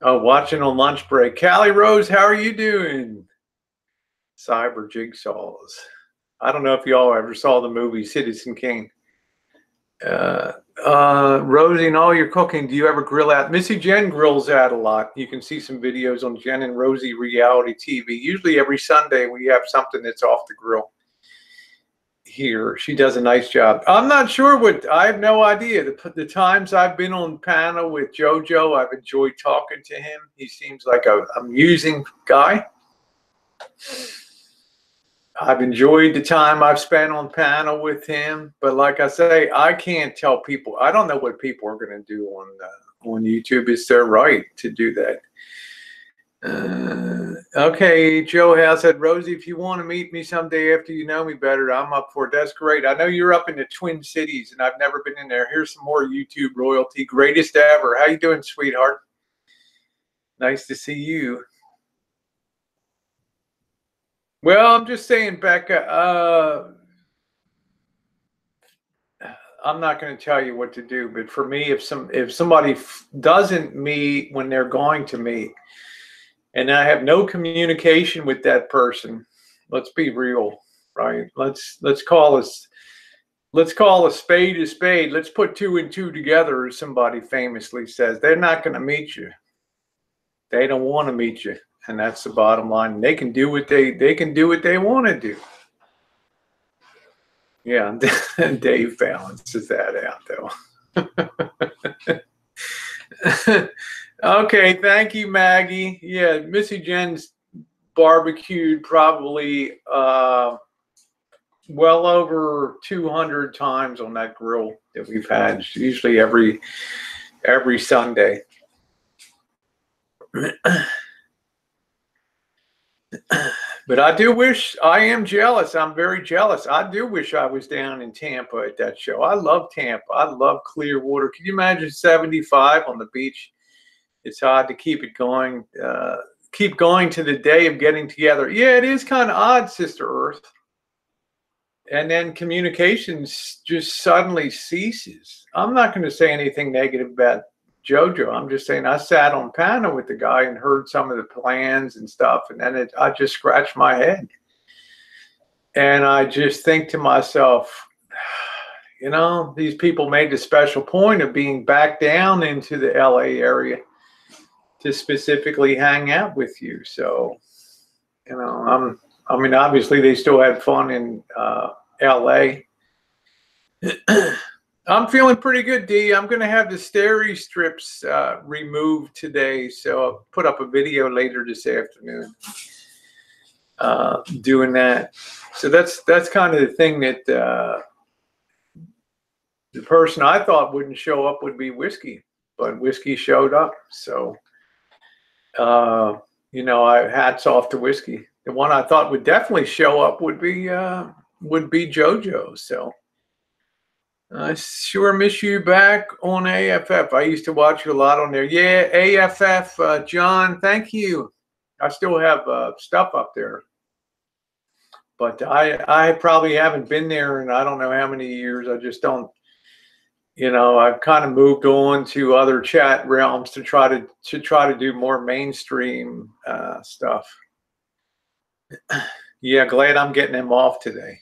Oh, watching on lunch break. Callie Rose, how are you doing? Cyber jigsaws. I don't know if y'all ever saw the movie Citizen Kane. Rosie, and all your cooking, do you ever grill out? Missy Jenn grills out a lot. You can see some videos on Jen and Rosie Reality TV. Usually every Sunday we have something that's off the grill here. She does a nice job. I'm not sure I have no idea. The times I've been on panel with JoJo, I've enjoyed talking to him. He seems like an amusing guy. I've enjoyed the time I've spent on panel with him, but like I say, I can't tell people. I don't know what people are going to do on YouTube. It's their right to do that. Okay, Joe House said, Rosie, if you want to meet me someday after you know me better, I'm up for it. That's great. I know you're up in the Twin Cities, and I've never been in there. Here's some more YouTube royalty. Greatest ever. How you doing, sweetheart? Nice to see you. Well, I'm just saying, Becca, I'm not going to tell you what to do, but for me, if somebody doesn't meet when they're going to meet, and I have no communication with that person, let's be real, right? Let's call a spade a spade. Let's put 2 and 2 together, as somebody famously says. They're not going to meet you. They don't want to meet you, and that's the bottom line. They can do what they can do what they want to do. Yeah, Dave balances that out, though. Okay, thank you, Maggie. Yeah, Missy Jenn's barbecued probably well over 200 times on that grill that we've had. It's usually every Sunday. But I do wish, I am jealous. I'm very jealous. I do wish I was down in Tampa at that show. I love Tampa. I love clear water. Can you imagine 75 on the beach? It's hard to keep it going. Keep going to the day of getting together. Yeah, it is kind of odd, Sister Earth. And then communications just suddenly ceases. I'm not going to say anything negative about JoJo. I'm just saying I sat on panel with the guy and heard some of the plans and stuff, and then I just scratched my head. And I just think to myself, you know, these people made the special point of being back down into the LA area to specifically hang out with you. So, you know, I mean, obviously they still had fun in LA. I'm feeling pretty good, D. I'm going to have the steri strips removed today, so I'll put up a video later this afternoon doing that. So that's kind of the thing that the person I thought wouldn't show up would be Whiskey, but Whiskey showed up. So, you know, hats off to Whiskey. The one I thought would definitely show up would be JoJo. So. I sure miss you back on AFF. I used to watch you a lot on there. Yeah, AFF, John, thank you. I still have stuff up there. But I probably haven't been there in I don't know how many years. I just don't, you know, I've kind of moved on to other chat realms to try to do more mainstream stuff. Yeah, glad I'm getting them off today.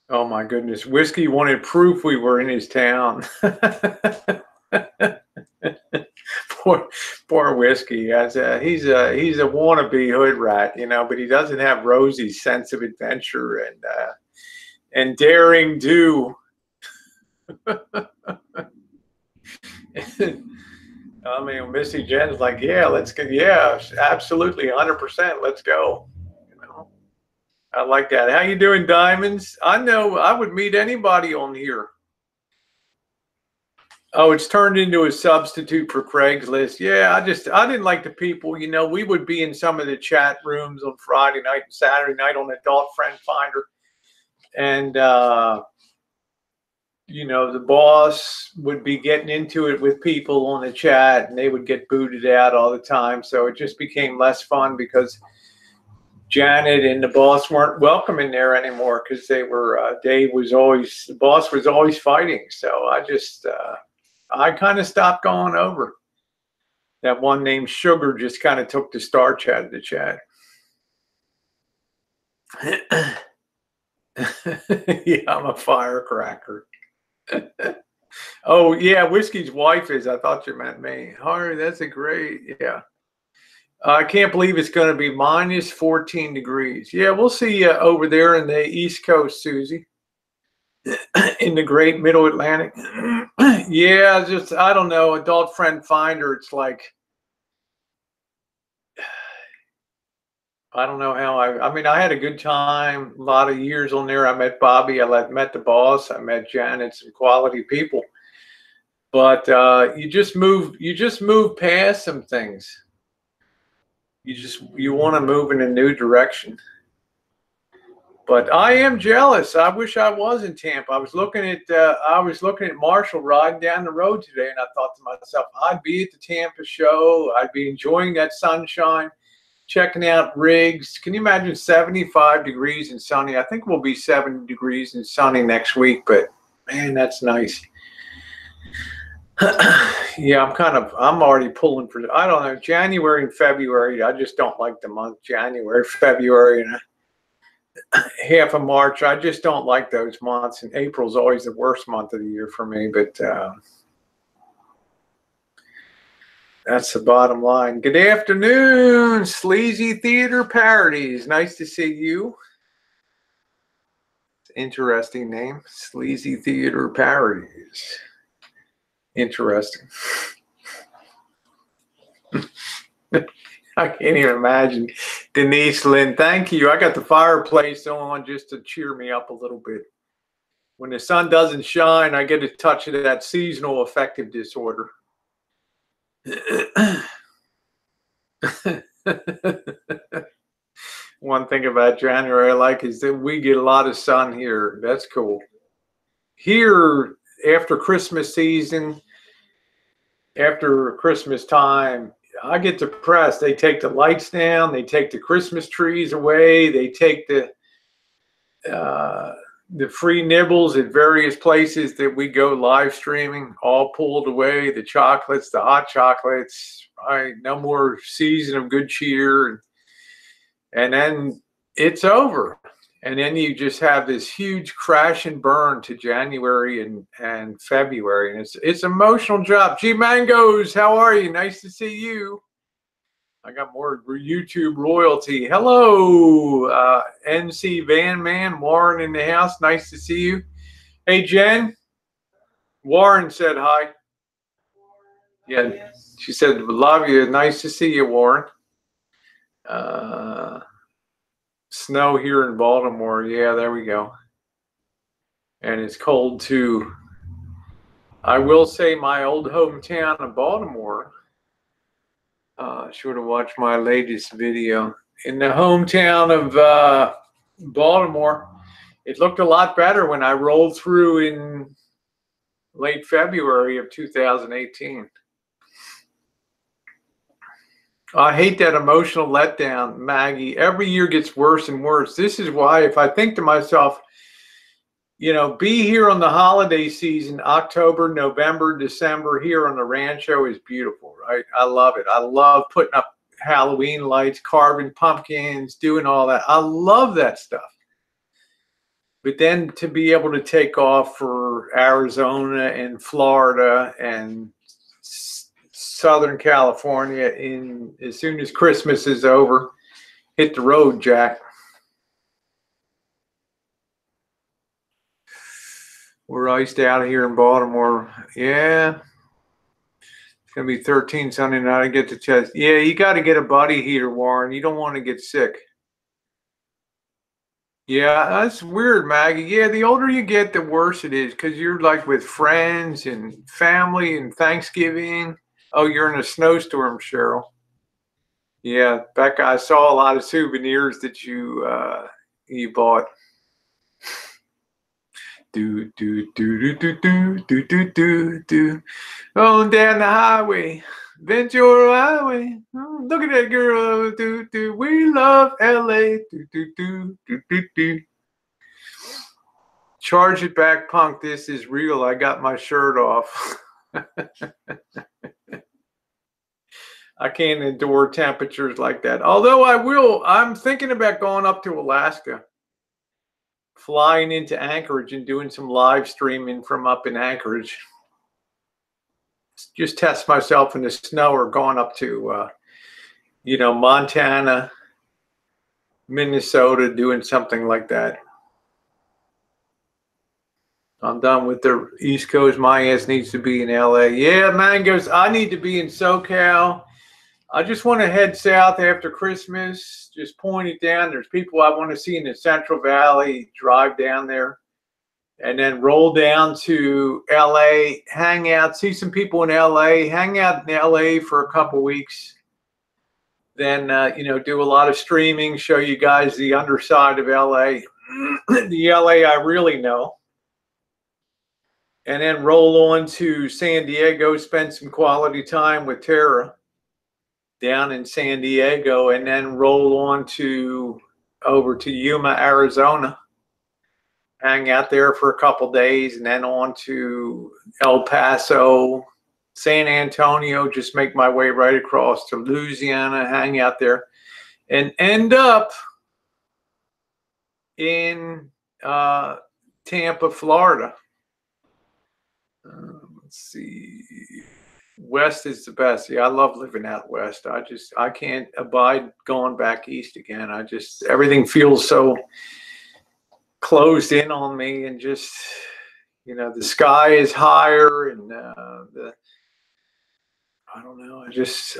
Oh my goodness, Whiskey wanted proof we were in his town. poor Whiskey. He's a wannabe hood rat, you know, but he doesn't have Rosie's sense of adventure and daring do. I mean, Missy Jenn's like, yeah, let's go. Yeah, absolutely, 100%. Let's go. I like that. How you doing, Diamonds? I know I would meet anybody on here. Oh, it's turned into a substitute for Craigslist. Yeah, I didn't like the people. You know, we would be in some of the chat rooms on Friday night and Saturday night on Adult Friend Finder. And, you know, the boss would be getting into it with people on the chat and they would get booted out all the time. So it just became less fun because Janet and the boss weren't welcome in there anymore because the boss was always fighting. So I kind of stopped going over. That one named Sugar just kind of took the star chat of the chat. Yeah, I'm a firecracker. Oh yeah, Whiskey's wife is. I thought you meant me. Harry, that's a great, yeah. I can't believe it's going to be minus 14 degrees. Yeah, we'll see you over there in the East Coast, Susie, in the great Middle Atlantic. Yeah, just, I don't know, Adult Friend Finder, it's like, I don't know how I mean, I had a good time, a lot of years on there. I met Bobby, I met the boss, I met Janet, some quality people. But you just move past some things. You want to move in a new direction. But I am jealous. I wish I was in Tampa. I was looking at Marshall riding down the road today, and I thought to myself, I'd be at the Tampa show. I'd be enjoying that sunshine. checking out rigs. Can you imagine 75 degrees and sunny? I think we'll be 70 degrees and sunny next week, but man, that's nice. Yeah, I'm already pulling for, I don't know, January and February. I just don't like the month January, February, and half of March. I just don't like those months, and April's always the worst month of the year for me, but that's the bottom line. Good afternoon, Sleazy Theater Parodies. Nice to see you. Interesting name, Sleazy Theater Parodies. Interesting. I can't even imagine. Denise Lynn, thank you. I got the fireplace on just to cheer me up a little bit. When the sun doesn't shine, I get a touch of that seasonal affective disorder. One thing about January I like is that we get a lot of sun here. That's cool. Here, after Christmas season, after Christmas time, I get depressed. They take the lights down. They take the Christmas trees away. They take the free nibbles at various places that we go live streaming, all pulled away. The chocolates, the hot chocolates. Right? No more season of good cheer. And then it's over. And then you just have this huge crash and burn to January and February. And it's an emotional job. G Mangoes, how are you? Nice to see you. I got more YouTube royalty. Hello, NC Van Man, Warren in the house. Nice to see you. Hey, Jen. Warren said hi. Yeah, she said, love you. Nice to see you, Warren. Snow here in Baltimore. Yeah, there we go. And it's cold too. I will say my old hometown of Baltimore. Should have watched my latest video. In the hometown of Baltimore, it looked a lot better when I rolled through in late February of 2018. I hate that emotional letdown, Maggie. Every year gets worse and worse. This is why, if I think to myself, you know, be here on the holiday season, October, November, December, here on the Rancho is beautiful, right? I love it. I love putting up Halloween lights, carving pumpkins, doing all that. I love that stuff. But then to be able to take off for Arizona and Florida and Southern California as soon as Christmas is over, hit the road, Jack. We're iced out here in Baltimore. Yeah. It's going to be 13 Sunday night. I get the chest. Yeah, you got to get a body heater, Warren. You don't want to get sick. Yeah, that's weird, Maggie. Yeah, the older you get, the worse it is because you're like with friends and family and Thanksgiving. Oh, you're in a snowstorm, Cheryl. Yeah, Becca, I saw a lot of souvenirs that you bought. Do do do do do do do do do. On down the highway, Ventura Highway. Oh, look at that girl. Do do. We love LA. Do do do do do do. Charge it back, punk. This is real. I got my shirt off. I can't endure temperatures like that. Although I will. I'm thinking about going up to Alaska. Flying into Anchorage and doing some live streaming from up in Anchorage. Just test myself in the snow, or going up to, you know, Montana, Minnesota, doing something like that. I'm done with the East Coast. My ass needs to be in LA. Yeah, Mangoes, I need to be in SoCal. I just want to head south after Christmas. Just point it down. There's people I want to see in the Central Valley. Drive down there. And then roll down to LA. Hang out. See some people in LA. Hang out in LA for a couple weeks. Then, you know, do a lot of streaming. Show you guys the underside of LA. The LA I really know. And then roll on to San Diego. Spend some quality time with Tara. down in San Diego, and then roll on to over to Yuma, Arizona, hang out there for a couple days, and then on to El Paso, San Antonio, just make my way right across to Louisiana, hang out there, and end up in Tampa, Florida. Let's see. West is the best. Yeah, I love living out west. I can't abide going back east again. Everything feels so closed in on me, and just, the sky is higher, and I don't know.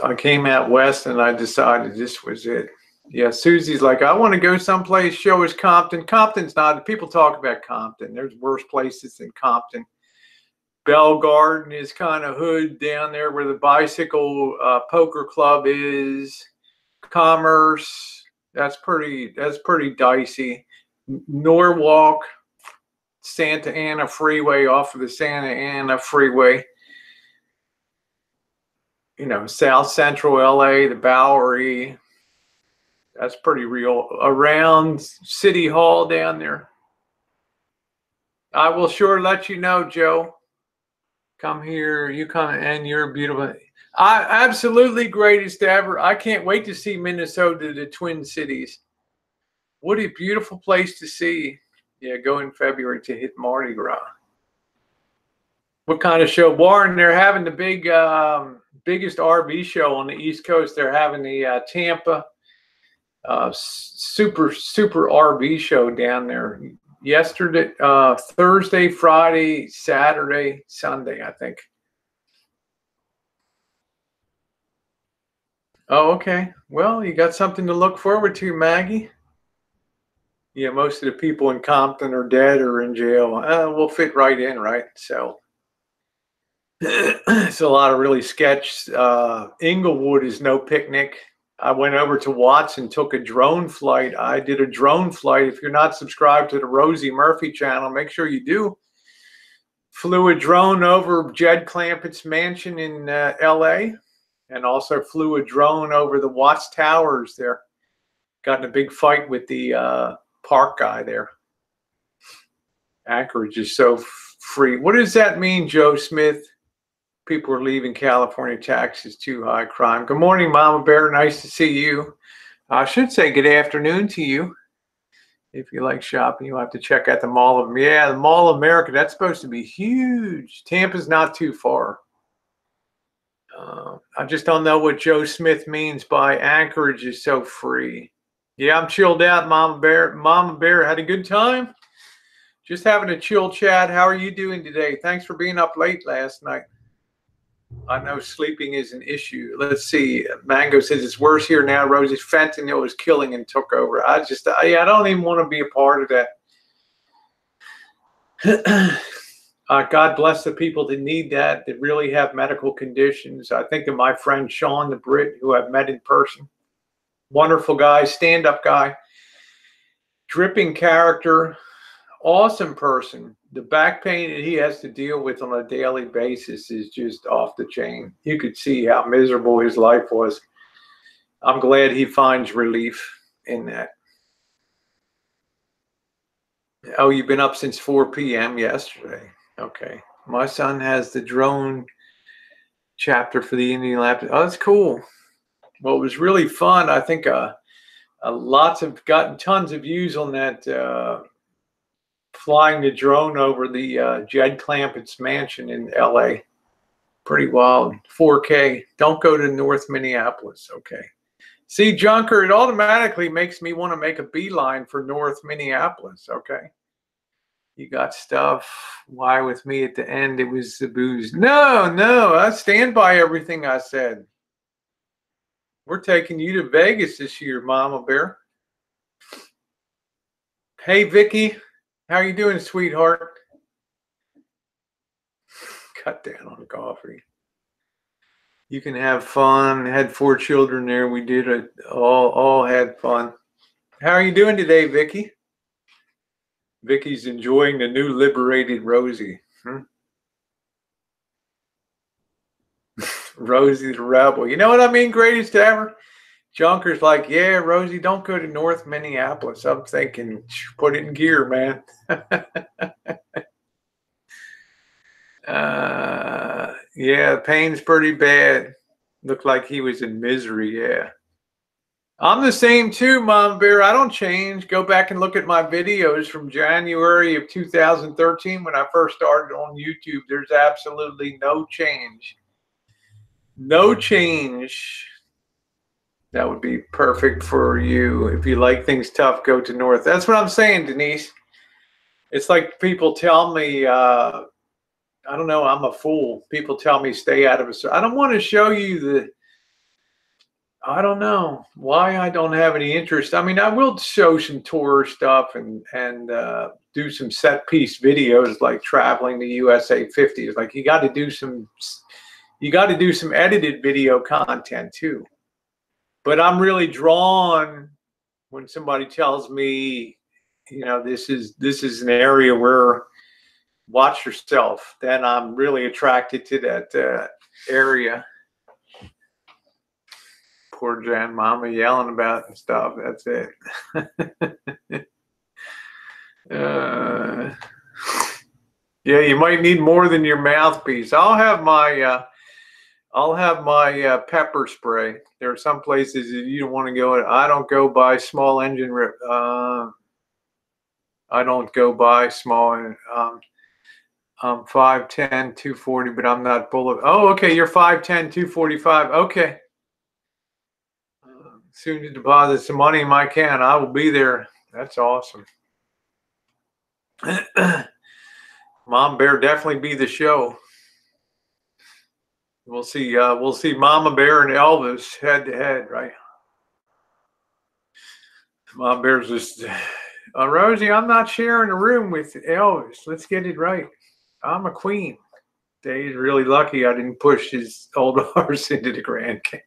I came out west and I decided this was it. Yeah, Susie's like, I want to go someplace, show us Compton. Compton's not, people talk about Compton. There's worse places than Compton. Bell Garden is kind of hood down there where the bicycle poker club is. Commerce, that's pretty dicey. Norwalk, Santa Ana Freeway, off of the Santa Ana Freeway. South Central LA, the Bowery. That's pretty real. Around City Hall down there. I will sure let you know, Joe. Come here. You come, and you're beautiful. Absolutely greatest ever. I can't wait to see Minnesota, the Twin Cities. What a beautiful place to see. Yeah, go in February to hit Mardi Gras. What kind of show? Warren, they're having the biggest RV show on the East Coast. They're having the Tampa super RV show down there. Yesterday, Thursday, Friday, Saturday, Sunday, I think. Oh, okay. Well, you got something to look forward to, Maggie. Yeah, most of the people in Compton are dead or in jail. We'll fit right in, right? So it's a lot of really sketch. Inglewood is no picnic. I went over to Watson, took a drone flight. I did a drone flight. If you're not subscribed to the Rosie Murphy channel, make sure you do. Flew a drone over Jed Clampett's mansion in LA, and also flew a drone over the Watts Towers there. Got in a big fight with the park guy there. Anchorage is so free. What does that mean, Joe Smith? People are leaving California, taxes too high, crime. Good morning, Mama Bear. Nice to see you. I should say good afternoon to you. If you like shopping, you'll have to check out the Mall of, yeah, the Mall of America. That's supposed to be huge. Tampa's not too far. I just don't know what Joe Smith means by Anchorage is so free. Yeah, I'm chilled out, Mama Bear. Mama Bear had a good time. Just having a chill chat. How are you doing today? Thanks for being up late last night. I know sleeping is an issue. Let's see. Mango says it's worse here now. Rosie, fentanyl is killing and took over. I don't even want to be a part of that. God bless the people that need that really have medical conditions. I think of my friend Sean the Brit, who I've met in person. Wonderful guy, stand-up guy, dripping character, awesome person. The back pain that he has to deal with on a daily basis is just off the chain. You could see how miserable his life was. I'm glad he finds relief in that. Oh, you've been up since 4 p.m. yesterday. Okay. My son has the drone chapter for the Indian Lab. Oh, that's cool. Well, it was really fun. I think lots of gotten tons of views on that flying the drone over the Jed Clampett's mansion in LA. Pretty wild. 4K. Don't go to North Minneapolis. Okay. See, Junker, it automatically makes me want to make a beeline for North Minneapolis. Okay. You got stuff. Why with me at the end? It was the booze. No, I stand by everything I said. We're taking you to Vegas this year, Mama Bear. Hey, Vicky. How you doing, sweetheart? Cut down on coffee. You can have fun. Had 4 children there. We did it. All had fun. How are you doing today, Vicky? Vicky's enjoying the new liberated Rosie. Rosie the rebel. You know what I mean? Greatest ever. Junker's like, yeah, Rosie, don't go to North Minneapolis. I'm thinking, put it in gear, man. Yeah, pain's pretty bad. Looked like he was in misery, yeah. I'm the same too, Mom Bear. I don't change. Go back and look at my videos from January of 2013 when I first started on YouTube. There's absolutely no change. No change. That would be perfect for you. If you like things tough, go to North. That's what I'm saying, Denise. It's like people tell me, I don't know, I'm a fool. People tell me stay out of it. I don't want to show you the, I don't know why I don't have any interest. I mean, I will show some tour stuff and do some set piece videos like traveling the USA 50. It's like you got to do some edited video content too. But I'm really drawn when somebody tells me, you know, this is an area where watch yourself. Then I'm really attracted to that area. Poor Jan Mama yelling about and stuff. That's it. Yeah, you might need more than your mouthpiece. I'll have my pepper spray. There are some places that you don't want to go. I don't go by small engine. I don't go by small. I'm 5'10", 240, but I'm not bullet. Oh, okay. You're 5'10", 245. Okay. Soon to deposit some money in my account. I will be there. That's awesome. Mom Bear definitely be the show. We'll see Mama Bear and Elvis head to head, right? Mama Bear's just, Rosie, I'm not sharing a room with Elvis. Let's get it right. I'm a queen. Dave's really lucky I didn't push his old horse into the Grand Canyon.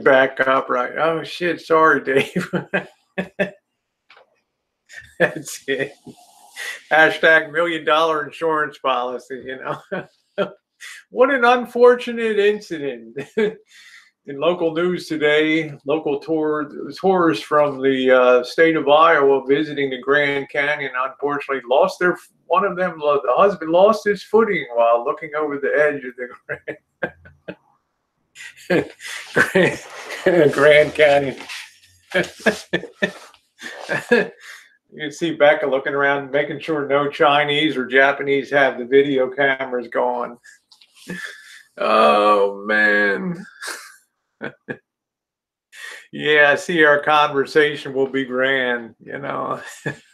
Back up, right? Oh shit, sorry, Dave. That's it. Hashtag $1 million insurance policy, you know. What an unfortunate incident. In local news today, local tourists from the state of Iowa visiting the Grand Canyon unfortunately lost one of them, the husband lost his footing while looking over the edge of the Grand Canyon. You can see Becca looking around, making sure no Chinese or Japanese have the video cameras going. Oh, man. Yeah, I see our conversation will be grand, you know.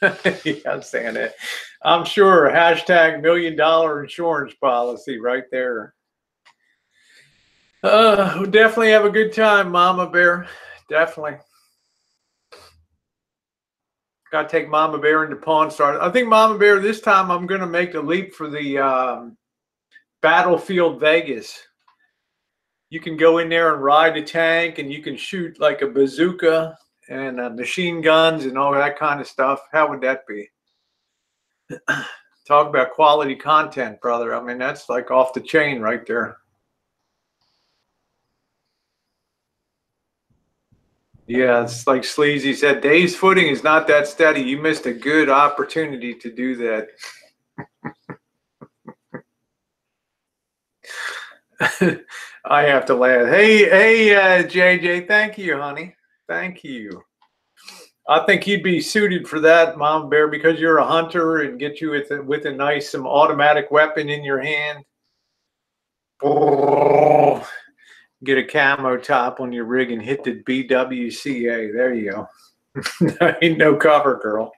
Yeah, I'm saying it. I'm sure. Hashtag $1 million insurance policy right there. We'll definitely have a good time, Mama Bear. Definitely. Got to take Mama Bear into Pawn Stars. I think Mama Bear, this time I'm going to make the leap for the Battlefield Vegas. You can go in there and ride a tank, and you can shoot like a bazooka and machine guns and all that kind of stuff. How would that be? Talk about quality content, brother. I mean, that's like off the chain right there. Yeah, it's like Sleazy said, Dave's footing is not that steady. You missed a good opportunity to do that. I have to laugh. Hey, JJ, thank you, honey. Thank you. I think you'd be suited for that, Mom Bear, because you're a hunter and get you with a nice some automatic weapon in your hand. Oh, get a camo top on your rig and hit the BWCA. There you go. Ain't no cover, girl.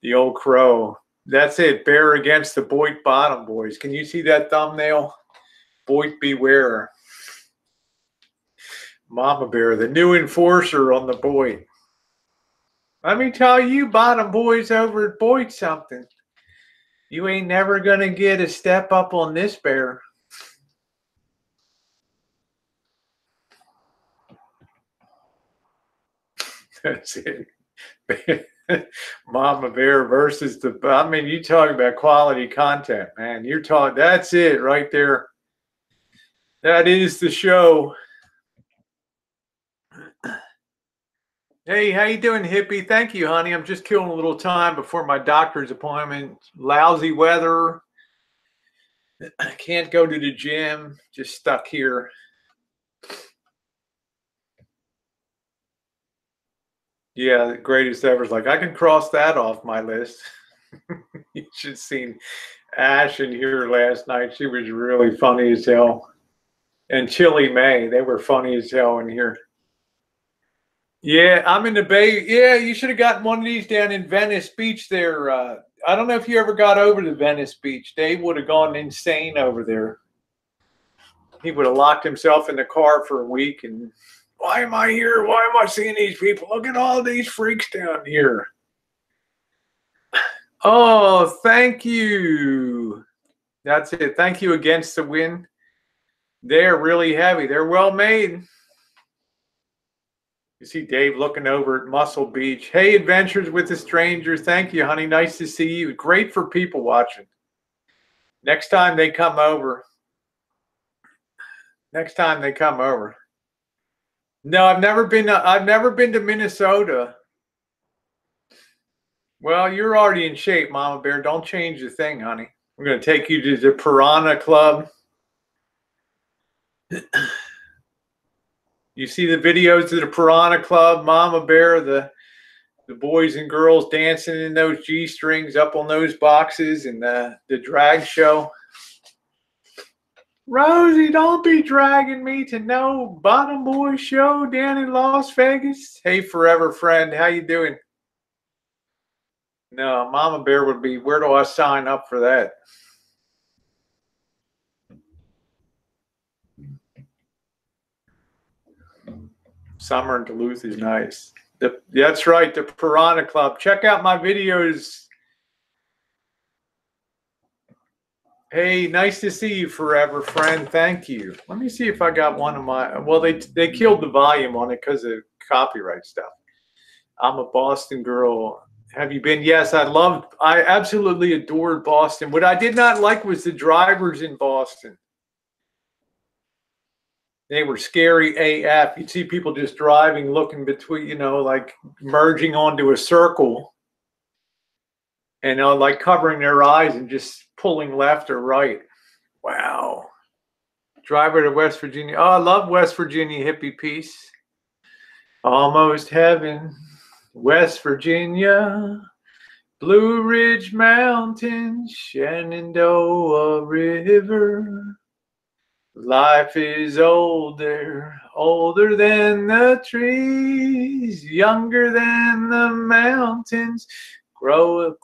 The old crow. That's it. Bear against the Boyd Bottom boys. Can you see that thumbnail? Boyd beware. Mama Bear, the new enforcer on the Boyd. Let me tell you, Bottom boys over at Boyd something. You ain't never going to get a step up on this bear. That's it. Mama Bear versus the, I mean, you talk about quality content, man. You're talking, that's it right there. That is the show. Hey, how you doing, hippie? Thank you, honey. I'm just killing a little time before my doctor's appointment. Lousy weather. I can't go to the gym. Just stuck here. Yeah, the greatest ever is like, I can cross that off my list. You should have seen Ash in here last night. She was really funny as hell. And Chili May, they were funny as hell in here. Yeah, I'm in the Bay. Yeah, you should have gotten one of these down in Venice Beach there. I don't know if you ever got over to Venice Beach. Dave would have gone insane over there. He would have locked himself in the car for a week. And why am I here? Why am I seeing these people? Look at all these freaks down here. Oh, thank you. That's it. Thank you. Against the Wind. They're really heavy. They're well made. You see Dave looking over at Muscle Beach. Hey, Adventures with a Stranger. Thank you, honey. Nice to see you. Great for people watching. Next time they come over. Next time they come over. No, I've never been to Minnesota. Well, you're already in shape, Mama Bear. Don't change the thing, honey. We're going to take you to the Piranha Club. You see the videos of the Piranha Club, Mama Bear, the boys and girls dancing in those G-strings up on those boxes, and the drag show. Rosie, don't be dragging me to no bottom boy show down in Las Vegas. Hey, forever friend, how you doing? No, Mama Bear would be, where do I sign up for that? Summer in Duluth is nice. That's right, the Piranha Club. Check out my videos. Hey, nice to see you, forever friend. Thank you. Let me see if I got one of my, well, they killed the volume on it because of copyright stuff. I'm a Boston girl. Have you been? Yes, I absolutely adored Boston. What I did not like was the drivers in Boston. They were scary AF. You'd see people just driving, looking between, you know, like merging onto a circle and like covering their eyes and just pulling left or right. Wow. Driver to West Virginia. Oh, I love West Virginia, hippie peace. Almost heaven. West Virginia. Blue Ridge Mountains. Shenandoah River. Life is older, older than the trees, younger than the mountains, growing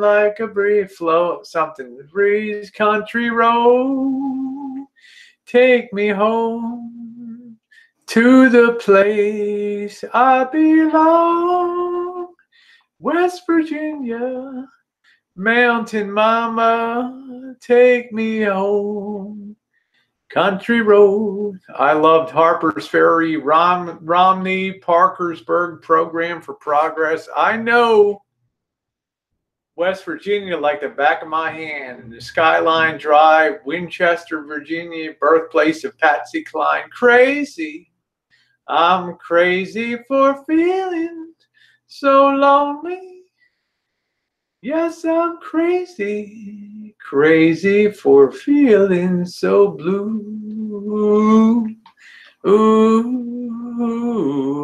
like a breeze, something, the breeze, country road, take me home to the place I belong, West Virginia. Mountain mama, take me home. Country road. I loved Harper's Ferry, Romney, Parkersburg Program for Progress. I know West Virginia like the back of my hand. The Skyline Drive, Winchester, Virginia, birthplace of Patsy Cline. Crazy. I'm crazy for feeling so lonely. Yes, I'm crazy, crazy for feeling so blue. Ooh,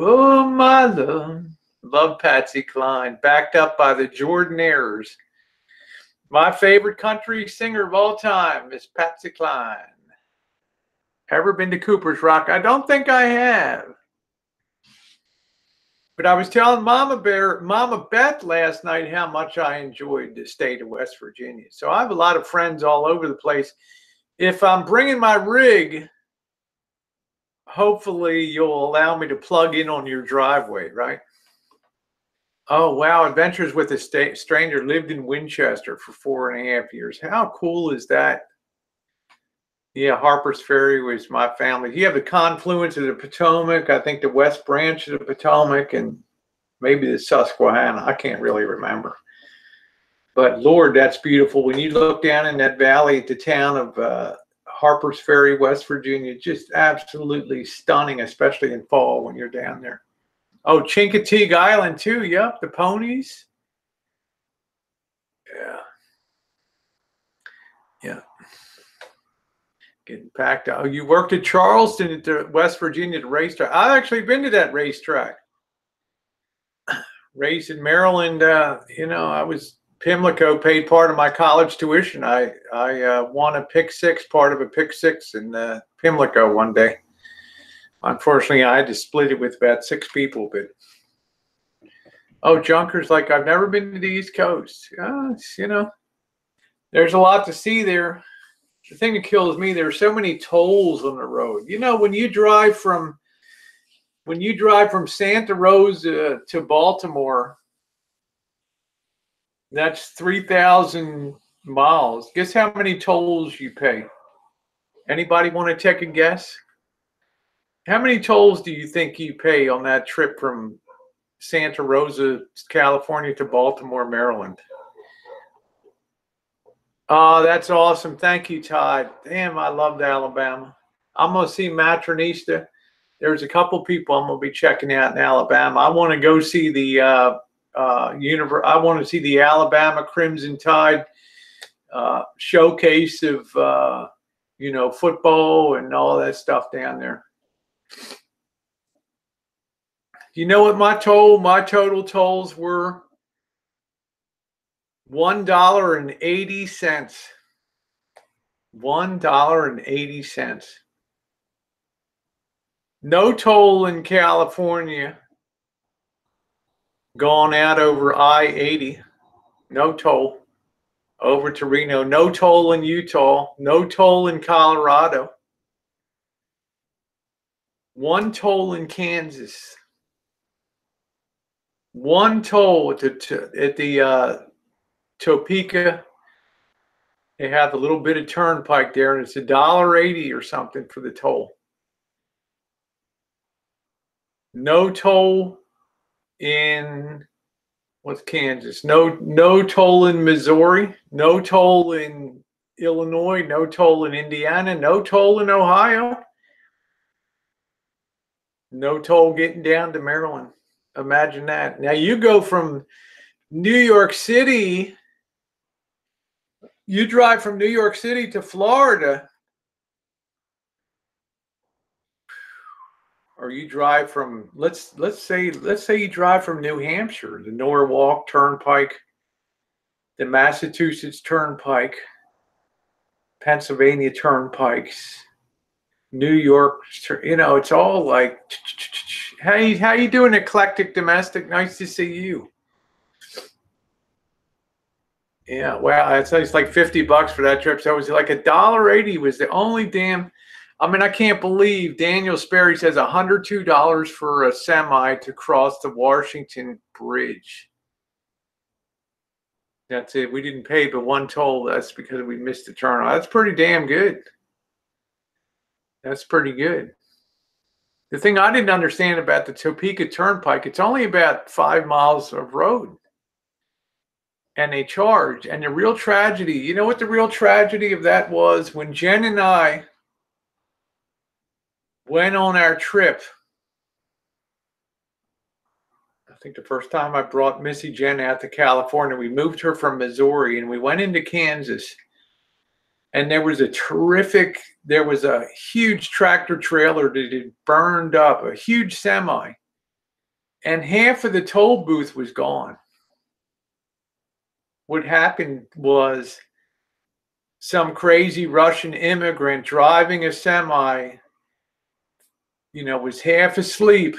oh, my love. Love Patsy Cline, backed up by the Jordanaires. My favorite country singer of all time is Patsy Cline. Ever been to Cooper's Rock? I don't think I have. But I was telling Mama Beth last night how much I enjoyed the state of West Virginia. So I have a lot of friends all over the place. If I'm bringing my rig, hopefully you'll allow me to plug in on your driveway, right? Oh, wow. Adventures with a Stranger, lived in Winchester for 4.5 years. How cool is that? Yeah, Harper's Ferry was my family. You have the confluence of the Potomac, I think the West Branch of the Potomac, and maybe the Susquehanna. I can't really remember. But Lord, that's beautiful. When you look down in that valley at the town of Harper's Ferry, West Virginia, just absolutely stunning, especially in fall when you're down there. Oh, Chincoteague Island too. Yep, the ponies. Yeah. Yeah. Getting packed out. Oh, you worked at Charleston at the West Virginia racetrack. I've actually been to that racetrack. Raised in Maryland, you know, I was Pimlico paid part of my college tuition. I won a pick six, part of a pick six in Pimlico one day. Unfortunately, I had to split it with about 6 people. But oh, Junkers, like I've never been to the East Coast. You know, there's a lot to see there. The thing that kills me, there are so many tolls on the road. You know, when you drive from Santa Rosa to Baltimore, that's 3,000 miles. Guess how many tolls you pay? Anybody want to take a guess? How many tolls do you think you pay on that trip from Santa Rosa, California to Baltimore, Maryland? Oh, that's awesome. Thank you, Todd. Damn, I loved Alabama. I'm going to see Matronista. There's a couple people I'm going to be checking out in Alabama. I want to go see the I want to see the Alabama Crimson Tide showcase of you know, football and all that stuff down there. You know what my total tolls were? $1.80. $1.80. No toll in California. Gone out over I-80. No toll. Over to Reno. No toll in Utah. No toll in Colorado. 1 toll in Kansas. 1 toll at the Topeka. They have a little bit of turnpike there, and it's $1.80 or something for the toll. No toll in what's Kansas? No toll in Missouri. No toll in Illinois. No toll in Indiana. No toll in Ohio. No toll getting down to Maryland. Imagine that. Now you go from New York City. You drive from New York City to Florida. Or you drive from let's say you drive from New Hampshire, the Norwalk Turnpike, the Massachusetts Turnpike, Pennsylvania Turnpikes, New York, you know, it's all like, hey, how you doing, eclectic domestic? Nice to see you. Yeah, wow, it's like $50 for that trip. So it was like $1.80 was the only damn. I mean, I can't believe Daniel Sperry says $102 for a semi to cross the Washington Bridge. That's it. We didn't pay but 1 toll. That's because we missed the turn. That's pretty damn good. That's pretty good. The thing I didn't understand about the Topeka Turnpike, it's only about 5 miles of road. And they charge. And the real tragedy, you know what the real tragedy of that was? When Jen and I went on our trip, I think the first time I brought Missy Jenn out to California, we moved her from Missouri and we went into Kansas. And there was a huge tractor trailer that had burned up, a huge semi. And half of the toll booth was gone. What happened was some crazy Russian immigrant driving a semi, you know, was half asleep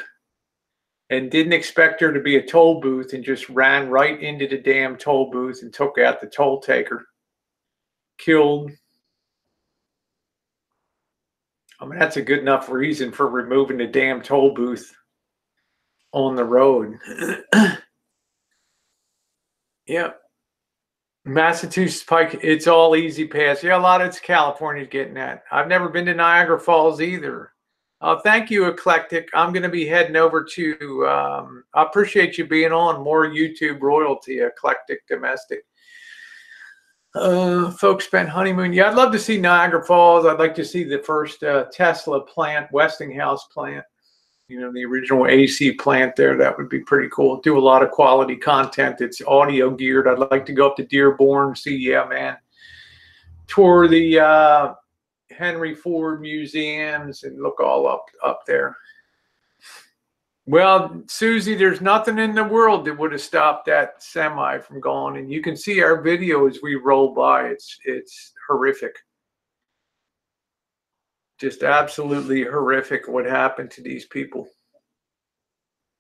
and didn't expect there to be a toll booth and just ran right into the damn toll booth and took out the toll taker. Killed. I mean, that's a good enough reason for removing the damn toll booth on the road. Yeah. Massachusetts Pike, it's all easy pass. Yeah, a lot of it's California's getting that. I've never been to Niagara Falls either. Thank you, Eclectic. I'm going to be heading over to, I appreciate you being on. More YouTube royalty, Eclectic Domestic. Folks spent honeymoon. Yeah, I'd love to see Niagara Falls. I'd like to see the first Tesla plant, Westinghouse plant. You know, the original AC plant there. That would be pretty cool. Do a lot of quality content. It's audio geared. I'd like to go up to Dearborn, see, yeah, man. Tour the Henry Ford museums and look all up there. Well, Susie, there's nothing in the world that would have stopped that semi from going. And you can see our video as we roll by. It's horrific. Just absolutely horrific what happened to these people.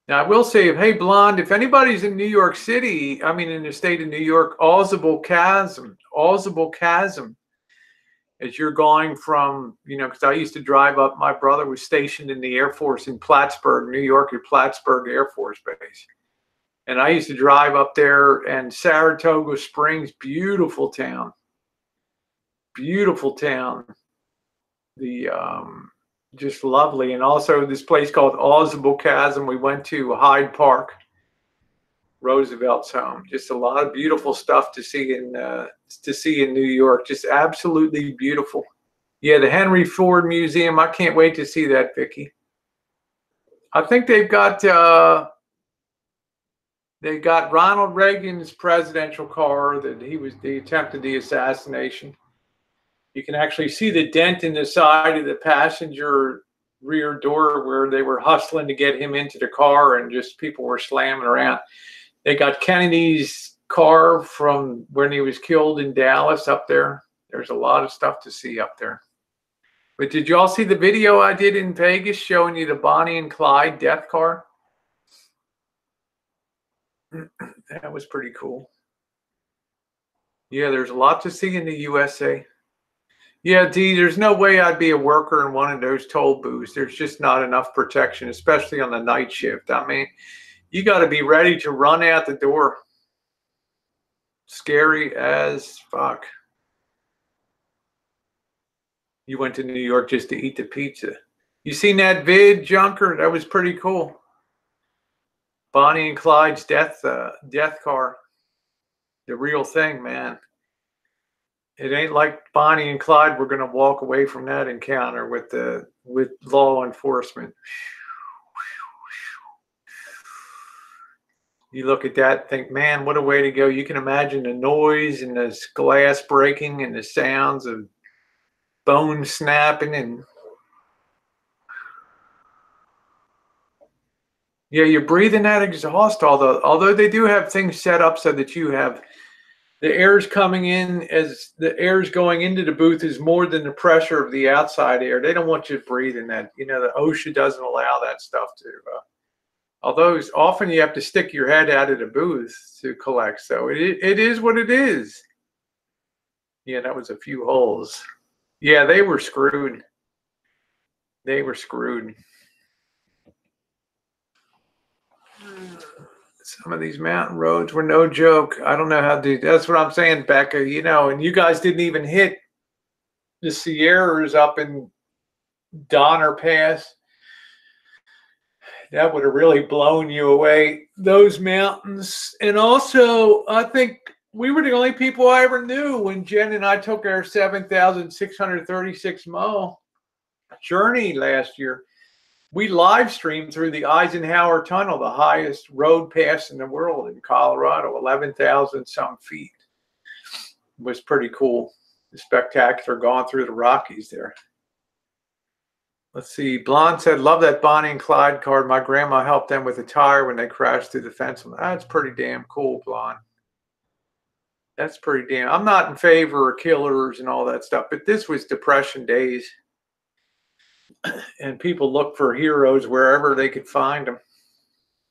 Now, I will say, hey, Blonde, if anybody's in New York City, I mean, in the state of New York, Ausable Chasm, as you're going from, you know, because I used to drive up, my brother was stationed in the Air Force in Plattsburgh, New York, at Plattsburgh Air Force Base. And I used to drive up there, and Saratoga Springs, beautiful town. Beautiful town. The just lovely. And also this place called Ausable Chasm. We went to Hyde Park, Roosevelt's home. Just a lot of beautiful stuff to see in New York. Just absolutely beautiful. Yeah, the Henry Ford Museum. I can't wait to see that, Vicky. I think they've got Ronald Reagan's presidential car that he attempted the assassination. You can actually see the dent in the side of the passenger rear door where they were hustling to get him into the car, and just people were slamming around. They got Kennedy's car from when he was killed in Dallas up there. There's a lot of stuff to see up there. But did you all see the video I did in Vegas showing you the Bonnie and Clyde death car? That was pretty cool. Yeah, there's a lot to see in the USA. Yeah, Dee, there's no way I'd be a worker in one of those toll booths. There's just not enough protection, especially on the night shift. I mean, you got to be ready to run out the door. Scary as fuck. You went to New York just to eat the pizza. You seen that vid, Junker? That was pretty cool. Bonnie and Clyde's death car. The real thing, man. It ain't like Bonnie and Clyde were going to walk away from that encounter with law enforcement. You look at that and think, man, what a way to go. You can imagine the noise and the glass breaking and the sounds of bone snapping. And yeah, you're breathing that exhaust, although they do have things set up so that you have the air's coming in, as the air's going into the booth is more than the pressure of the outside air. They don't want you breathing that. You know, the OSHA doesn't allow that stuff to. Although often you have to stick your head out of the booth to collect. So it is what it is. Yeah, that was a few holes. Yeah, they were screwed. They were screwed. Some of these mountain roads were no joke. I don't know how to do. That's what I'm saying, Becca. You know, and you guys didn't even hit the Sierras up in Donner Pass. That would have really blown you away, those mountains. And also, I think we were the only people I ever knew when Jen and I took our 7,636 mile journey last year. We live streamed through the Eisenhower Tunnel, the highest road pass in the world in Colorado, 11,000 some feet. It was pretty cool. The spectacular going through the Rockies there. Let's see. Blonde said, love that Bonnie and Clyde card. My grandma helped them with a tire when they crashed through the fence. That's pretty damn cool, Blonde. That's pretty damn. I'm not in favor of killers and all that stuff, but this was Depression days. And people look for heroes wherever they could find them.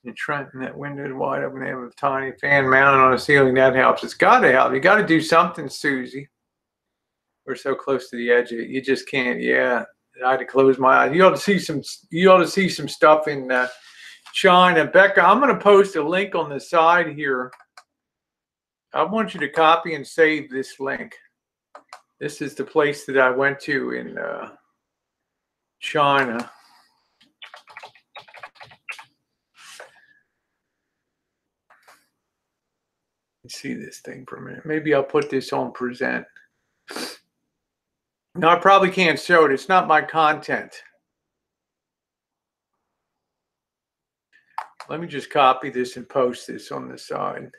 And Trenton, that window is wide open. They have a tiny fan mounted on a ceiling. That helps. It's got to help. You got to do something, Susie. We're so close to the edge. You just can't. Yeah, I had to close my eyes. You ought to see some. You ought to see some stuff in China. Becca, I'm going to post a link on the side here. I want you to copy and save this link. This is the place that I went to in China. see this thing for a minute. Maybe I'll put this on present. No, I probably can't show it. It's not my content. Let me just copy this and post this on the side.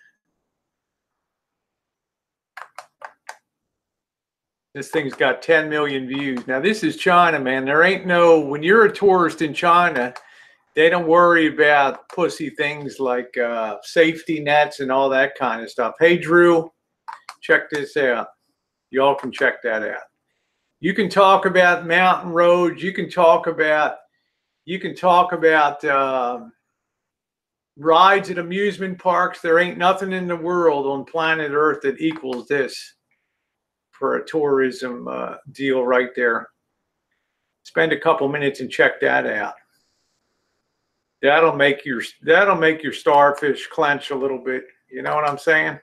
This thing's got 10 million views. Now, this is China, man. There ain't no, when you're a tourist in China, they don't worry about pussy things like safety nets and all that kind of stuff. Hey, Drew, check this out. Y'all can check that out. You can talk about mountain roads. You can talk about rides at amusement parks. There ain't nothing in the world on planet Earth that equals this for a tourism deal right there. Spend a couple minutes and check that out. That'll make your starfish clench a little bit. You know what I'm saying?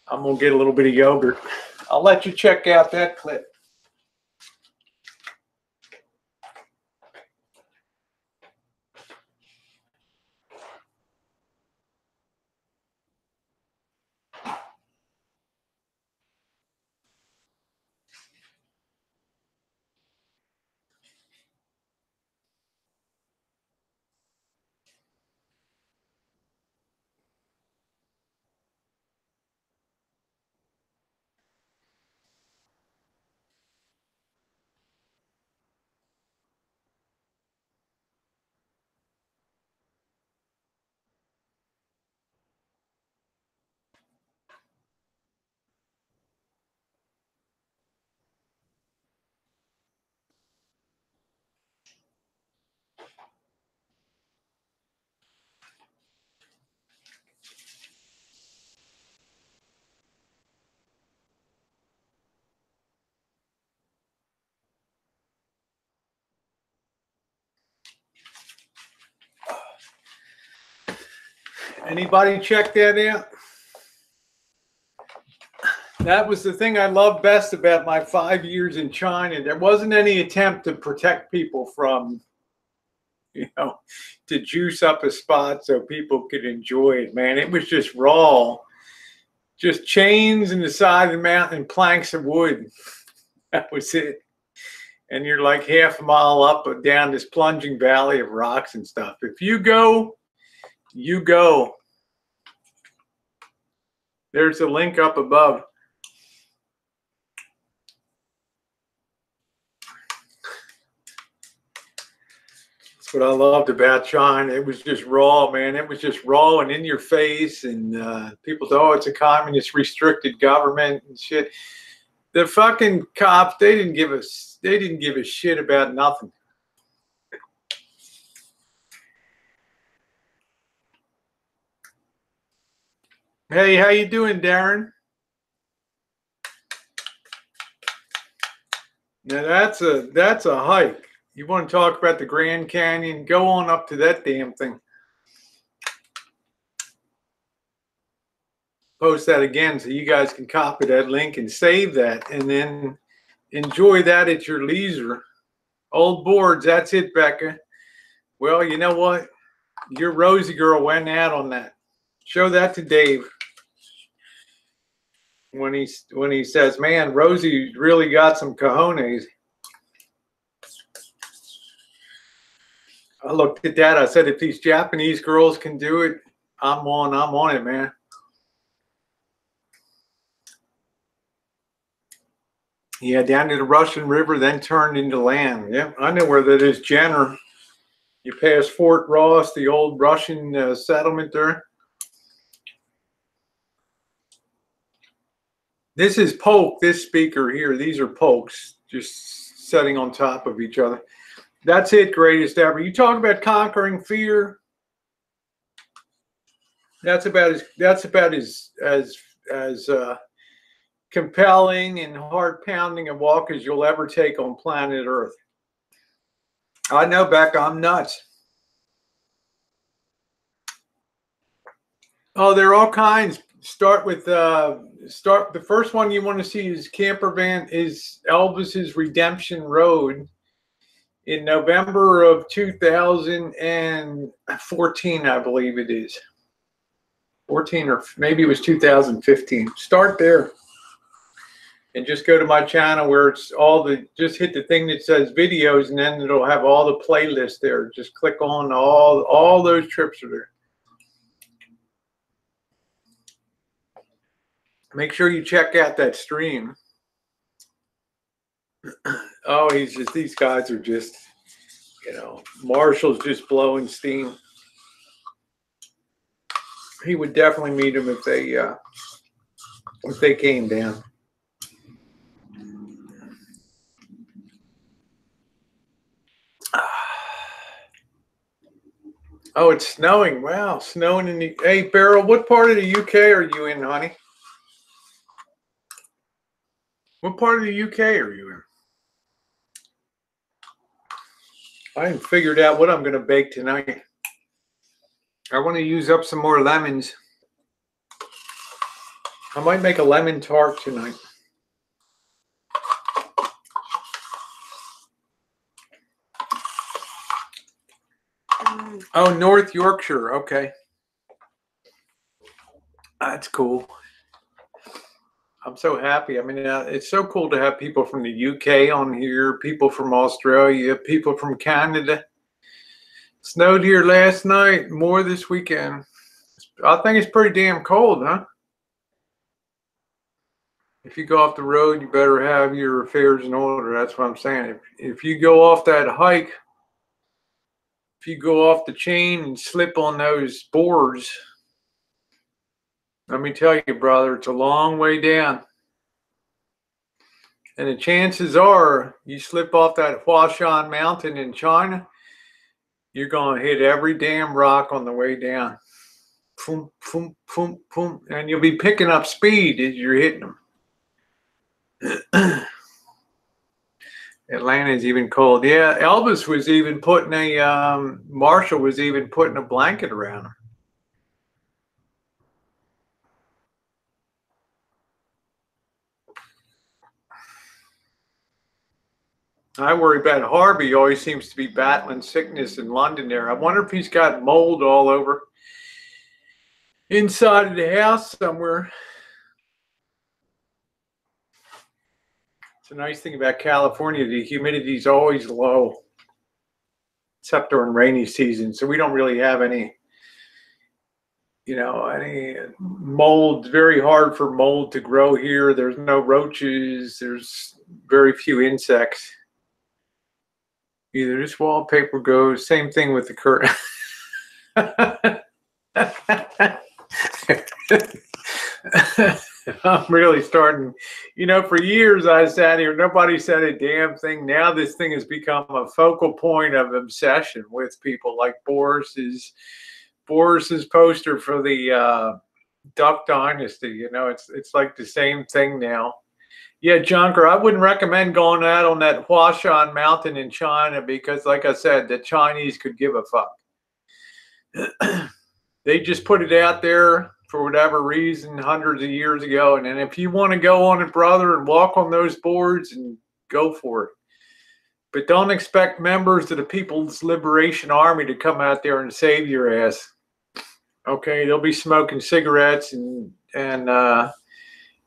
I'm gonna get a little bit of yogurt. I'll let you check out that clip. Anybody check that out? That was the thing I loved best about my 5 years in China. There wasn't any attempt to protect people from, to juice up a spot so people could enjoy it, man. It was just raw. Just chains in the side of the mountain and planks of wood. That was it. And you're like half a mile up or down this plunging valley of rocks and stuff. If you go, you go. There's a link up above. That's what I loved about China. It was just raw, man. It was just raw and in your face. And people thought, oh, it's a communist restricted government and shit. The fucking cops, they didn't give a shit about nothing. Hey, how you doing, Darren? Now that's a hike. You want to talk about the Grand Canyon? Go on up to that damn thing. Post that again so you guys can copy that link and save that and then enjoy that at your leisure. Old boards, that's it, Becca. Well, you know what? Your Rosie girl went out on that. Show that to Dave. When he says, man, Rosie really got some cojones. I looked at that. I said, if these Japanese girls can do it, I'm on it, man. Yeah, down to the Russian River, then turned into land. Yeah, I know where that is, Jenner. You pass Fort Ross, the old Russian settlement there. This is poke, this speaker here. These are pokes, just sitting on top of each other. That's it, greatest ever. You talk about conquering fear. That's about as compelling and heart-pounding a walk as you'll ever take on planet Earth. I know, Becca, I'm nuts. Oh, there are all kinds. Start with the first one you want to see is camper van is Elvis's Redemption Road in November of 2014, I believe it is. 14 or maybe it was 2015. Start there. And just go to my channel where it's all the, just hit the thing that says videos, and then it'll have all the playlists there. Just click on all those trips are there. Make sure you check out that stream. Oh, these guys are just, you know, Marshall's just blowing steam. He would definitely meet them if they came down. Oh, it's snowing. Wow, snowing in the... Hey, Beryl, what part of the UK are you in, honey? What part of the UK are you in? I haven't figured out what I'm going to bake tonight. I want to use up some more lemons. I might make a lemon tart tonight. Oh, North Yorkshire. Okay. That's cool. I'm so happy. I mean, it's so cool to have people from the UK on here, people from Australia, people from Canada. Snowed here last night, more this weekend. I think it's pretty damn cold, huh? If you go off the road, you better have your affairs in order. That's what I'm saying. If you go off that hike, if you go off the chain and slip on those boards, let me tell you, brother, it's a long way down. And the chances are you slip off that Huashan mountain in China, you're going to hit every damn rock on the way down. Boom, boom, boom, boom. And you'll be picking up speed as you're hitting them. Atlanta's even cold. Yeah, Elvis was even putting Marshall was even putting a blanket around him. I worry about Harvey. He always seems to be battling sickness in London there. I wonder if he's got mold all over inside of the house somewhere. It's a nice thing about California. The humidity is always low, except during rainy season. So we don't really have any, you know, any mold. It's very hard for mold to grow here. There's no roaches. There's very few insects. Either this wallpaper goes, same thing with the curtain. I'm really starting, you know, for years I sat here, nobody said a damn thing. Now this thing has become a focal point of obsession with people, like Boris's poster for the Duck Dynasty. You know, it's like the same thing now. Yeah, Junker, I wouldn't recommend going out on that Huashan mountain in China because, like I said, the Chinese could give a fuck. They just put it out there for whatever reason hundreds of years ago. And then if you want to go on it, brother, and walk on those boards, and go for it. But don't expect members of the People's Liberation Army to come out there and save your ass. Okay, they'll be smoking cigarettes and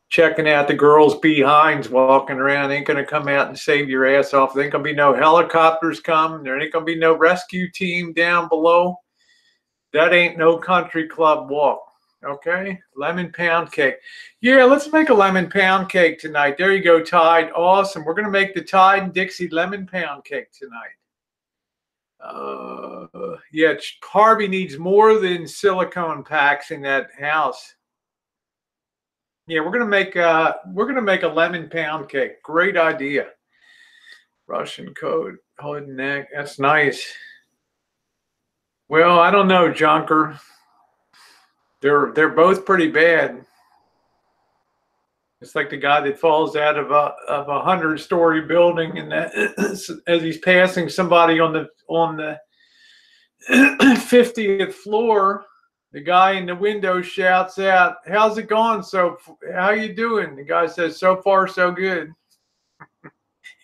checking out the girls' behinds walking around. They ain't going to come out and save your ass off. There ain't going to be no helicopters coming. There ain't going to be no rescue team down below. That ain't no country club walk. Okay? Lemon pound cake. Yeah, let's make a lemon pound cake tonight. There you go, Tide. Awesome. We're going to make the Tide and Dixie lemon pound cake tonight. Yeah, Harvey needs more than silicone packs in that house. Yeah, we're gonna make a lemon pound cake. Great idea. Russian code, hood neck. That's nice. Well, I don't know, Junker. They're both pretty bad. It's like the guy that falls out of a 100-story building, and that as he's passing somebody on the 50th floor. The guy in the window shouts out, "How's it going? So how you doing?" The guy says, "So far, so good."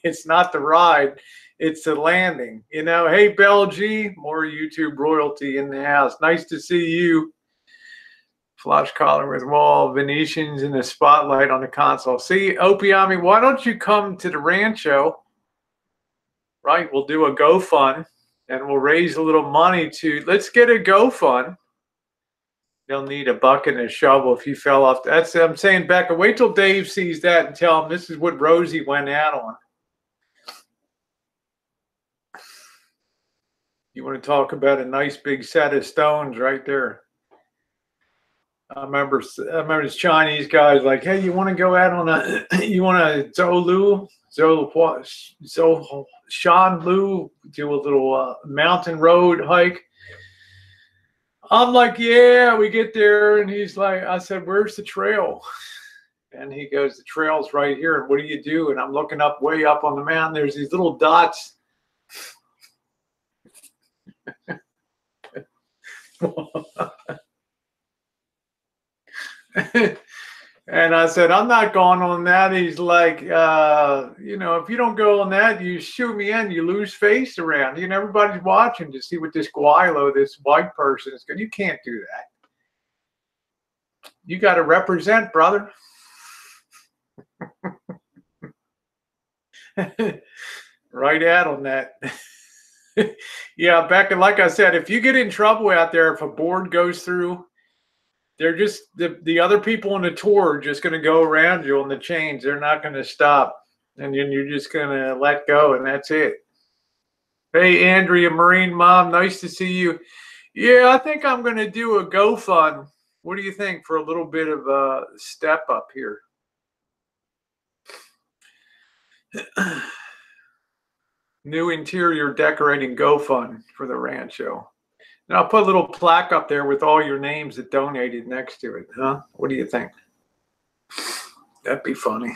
It's not the ride, it's the landing. You know, hey, Bell G, more YouTube royalty in the house. Nice to see you. Flush collar with wall, Venetians in the spotlight on the console. See, Opiami, why don't you come to the Rancho? Right, we'll do a GoFund and we'll raise a little money to, let's get a GoFund. They'll need a bucket and a shovel if you fell off. That's, I'm saying, Becca, wait till Dave sees that and tell him this is what Rosie went out on. You want to talk about a nice big set of stones right there. I remember this Chinese guy's like, hey, you want to go out on a, you want to Shan Lu, do a little mountain road hike? I'm like, yeah, we get there. And he's like, I said, where's the trail? And he goes, the trail's right here. And what do you do? And I'm looking up, way up on the mountain. There's these little dots. And I said, I'm not going on that. He's like, you know, if you don't go on that, you shoot me in, you lose face around. You know, everybody's watching to see what this guaylo, this white person is going. You can't do that. You got to represent, brother. Right out on that. Yeah, Becca, like I said, if you get in trouble out there, if a board goes through, they're just, the other people on the tour are just going to go around you on the chains. They're not going to stop. And then you're just going to let go, and that's it. Hey, Andrea, Marine Mom, nice to see you. Yeah, I think I'm going to do a GoFund. What do you think for a little bit of a step up here? New interior decorating GoFund for the Rancho. And I'll put a little plaque up there with all your names that donated next to it, huh? What do you think? That'd be funny.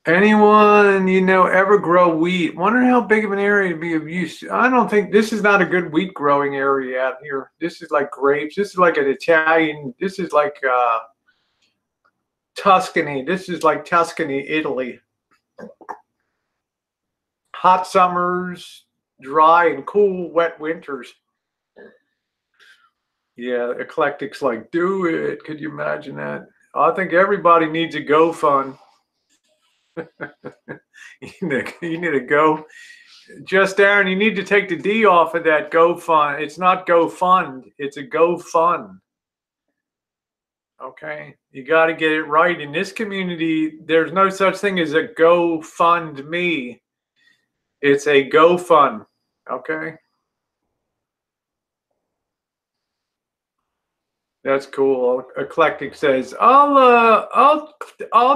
Anyone you know ever grow wheat? Wonder how big of an area to be of use. I don't think, this is not a good wheat growing area out here. This is like grapes. This is like an Italian. This is like Tuscany. This is like Tuscany, Italy. Hot summers, dry and cool, wet winters. Yeah, eclectics like, do it. Could you imagine that? I think everybody needs a GoFund. You need to go. Just Aaron, you need to take the D off of that GoFund. It's not GoFund. It's a GoFund. Okay, you got to get it right. In this community, there's no such thing as a GoFundMe. It's a GoFund. Okay. That's cool. Eclectic says, I'll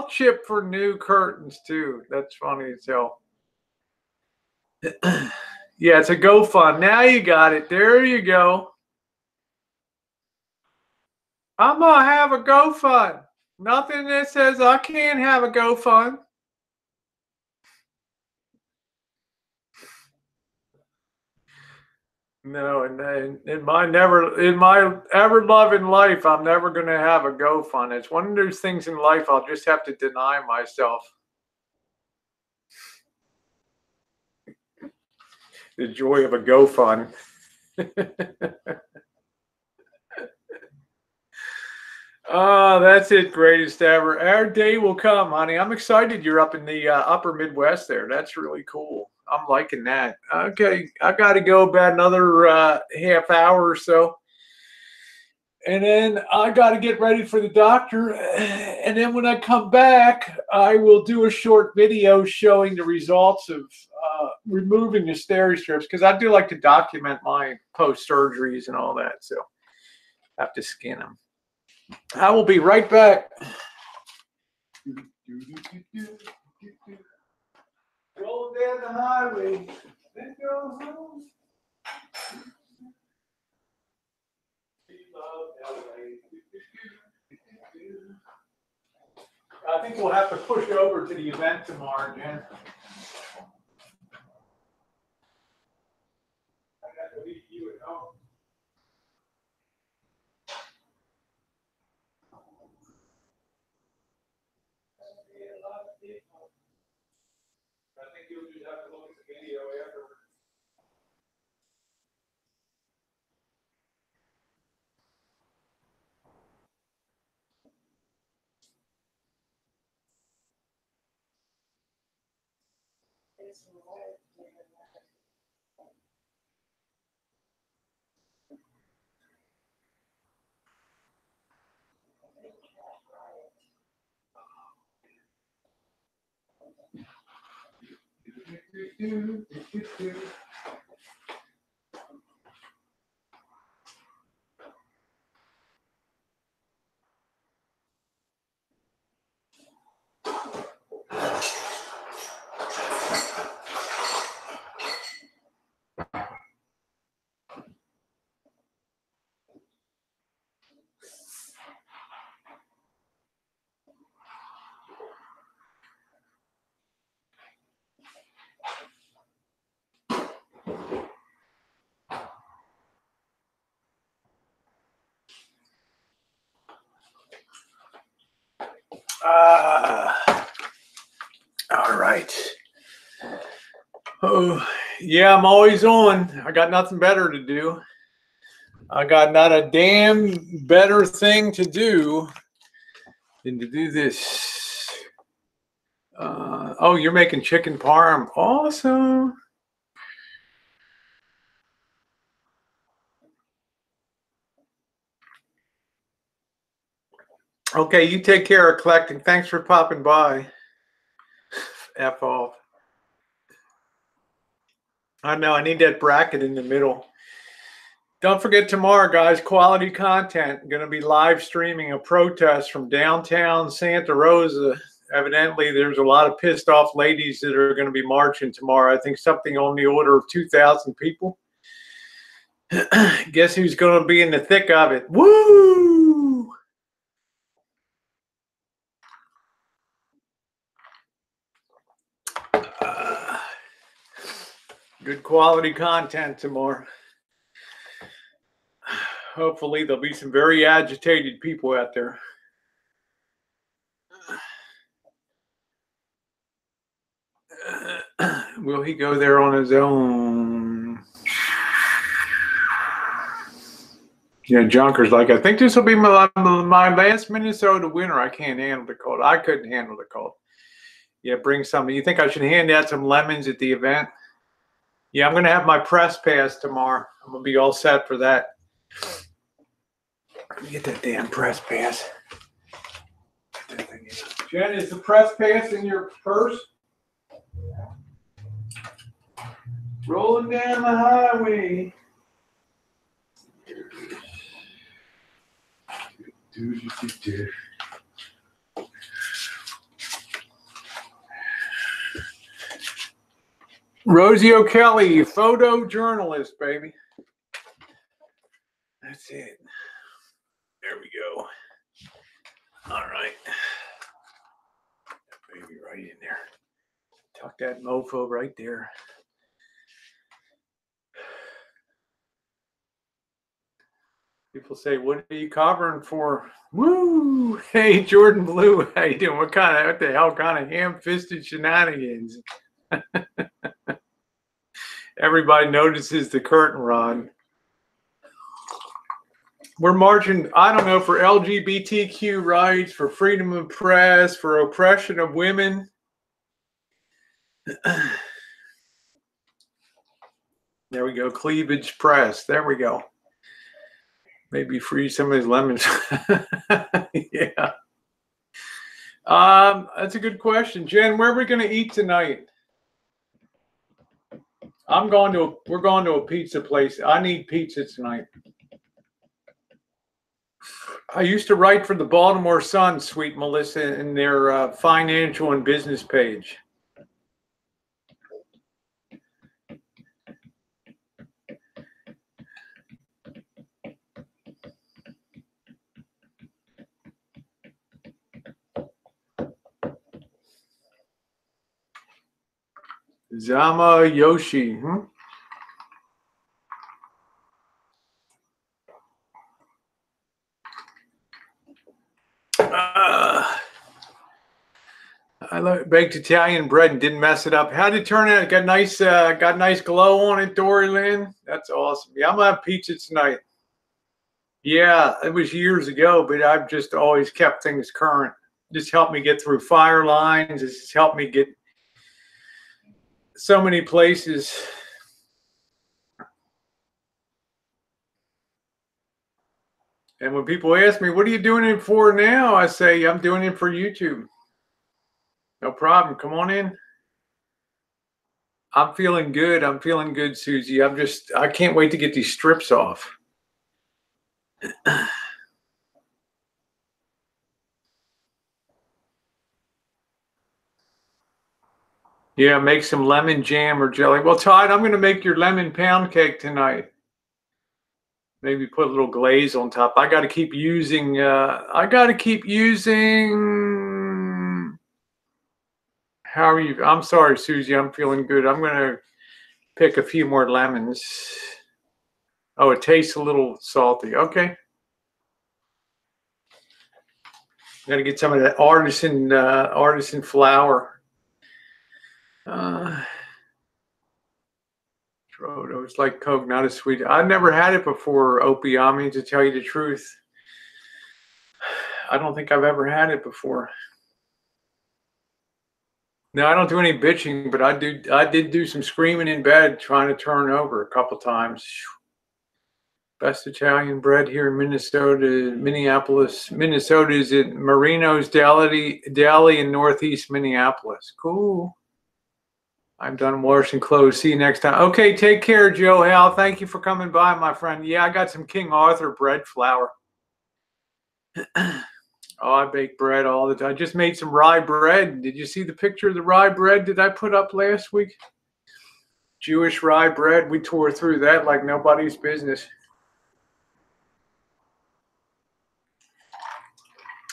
chip for new curtains too. That's funny as hell. Yeah, it's a GoFund. Now you got it. There you go. I'm gonna have a GoFund. Nothing that says I can't have a GoFund. No, and in my ever loving life, I'm never gonna have a GoFund. It's one of those things in life I'll just have to deny myself. The joy of a GoFund. Oh, that's it, greatest ever. Our day will come, honey. I'm excited you're up in the upper Midwest there. That's really cool. I'm liking that. Okay, I got to go about another half hour or so. And then I got to get ready for the doctor. And then when I come back, I will do a short video showing the results of removing the steri strips, because I do like to document my post-surgeries and all that. So I have to skin them. I will be right back. Rolling down the highway. Then go home. I think we'll have to push over to the event tomorrow, Jen. I got to leave you at home. I think you'll just have to look at the video afterwards. All right. Oh, yeah, I'm always on. I got nothing better to do. I got not a damn better thing to do than to do this. Oh, you're making chicken parm. Awesome. Okay, you take care of collecting. Thanks for popping by. F off. I know, I need that bracket in the middle. Don't forget tomorrow, guys, quality content. I'm going to be live streaming a protest from downtown Santa Rosa. Evidently, there's a lot of pissed off ladies that are going to be marching tomorrow. I think something on the order of 2,000 people. Guess who's going to be in the thick of it? Woo! Good quality content tomorrow. Hopefully there'll be some very agitated people out there. Will he go there on his own? Yeah, Junker's like, I think this will be my last Minnesota winter. I can't handle the cold. I couldn't handle the cold. Yeah, bring some. You think I should hand out some lemons at the event? Yeah, I'm going to have my press pass tomorrow. I'm going to be all set for that. Let me get that damn press pass. Jen, is the press pass in your purse? Rolling down the highway. Rosie O'Kelly, photojournalist, baby. That's it. There we go. All right. Baby, right in there. Tuck that mofo right there. People say, what are you covering for? Woo! Hey, Jordan Blue, how you doing? What the hell kind of ham-fisted shenanigans? Everybody notices the curtain rod. We're marching, I don't know, for LGBTQ rights, for freedom of press, for oppression of women. There we go, cleavage press. There we go. Maybe free some of these lemons. Yeah. That's a good question. Jen, where are we going to eat tonight? We're going to a pizza place. I need pizza tonight. I used to write for the Baltimore Sun, sweet Melissa, in their financial and business page. Zama Yoshi. I like baked Italian bread and didn't mess it up. How did it turn out? It got nice glow on it, Dory Lynn. That's awesome. Yeah, I'm gonna have pizza tonight. Yeah, it was years ago, but I've just always kept things current. Just helped me get through fire lines. It's just helped me get so many places. And when people ask me, what are you doing it for now? I say, I'm doing it for YouTube. No problem. Come on in. I'm feeling good. I'm feeling good, Susie. I can't wait to get these strips off. Yeah, make some lemon jam or jelly. Well, Todd, I'm going to make your lemon pound cake tonight. Maybe put a little glaze on top. I got to keep using, how are you? I'm sorry, Susie. I'm feeling good. I'm going to pick a few more lemons. Oh, it tastes a little salty. Okay. Got to get some of that artisan flour. It's like Coke, not as sweet. I've never had it before, Opiami, to tell you the truth. I don't think I've ever had it before. No, I don't do any bitching, but I did do some screaming in bed trying to turn over a couple times. Best Italian bread here in Minnesota, Minneapolis. Minnesota is at Marino's Deli in Northeast Minneapolis. Cool. I'm done washing clothes. See you next time. Okay, take care, Joe Hal. Thank you for coming by, my friend. Yeah, I got some King Arthur bread flour. Oh, I bake bread all the time. I just made some rye bread. Did you see the picture of the rye bread that I put up last week? Jewish rye bread. We tore through that like nobody's business.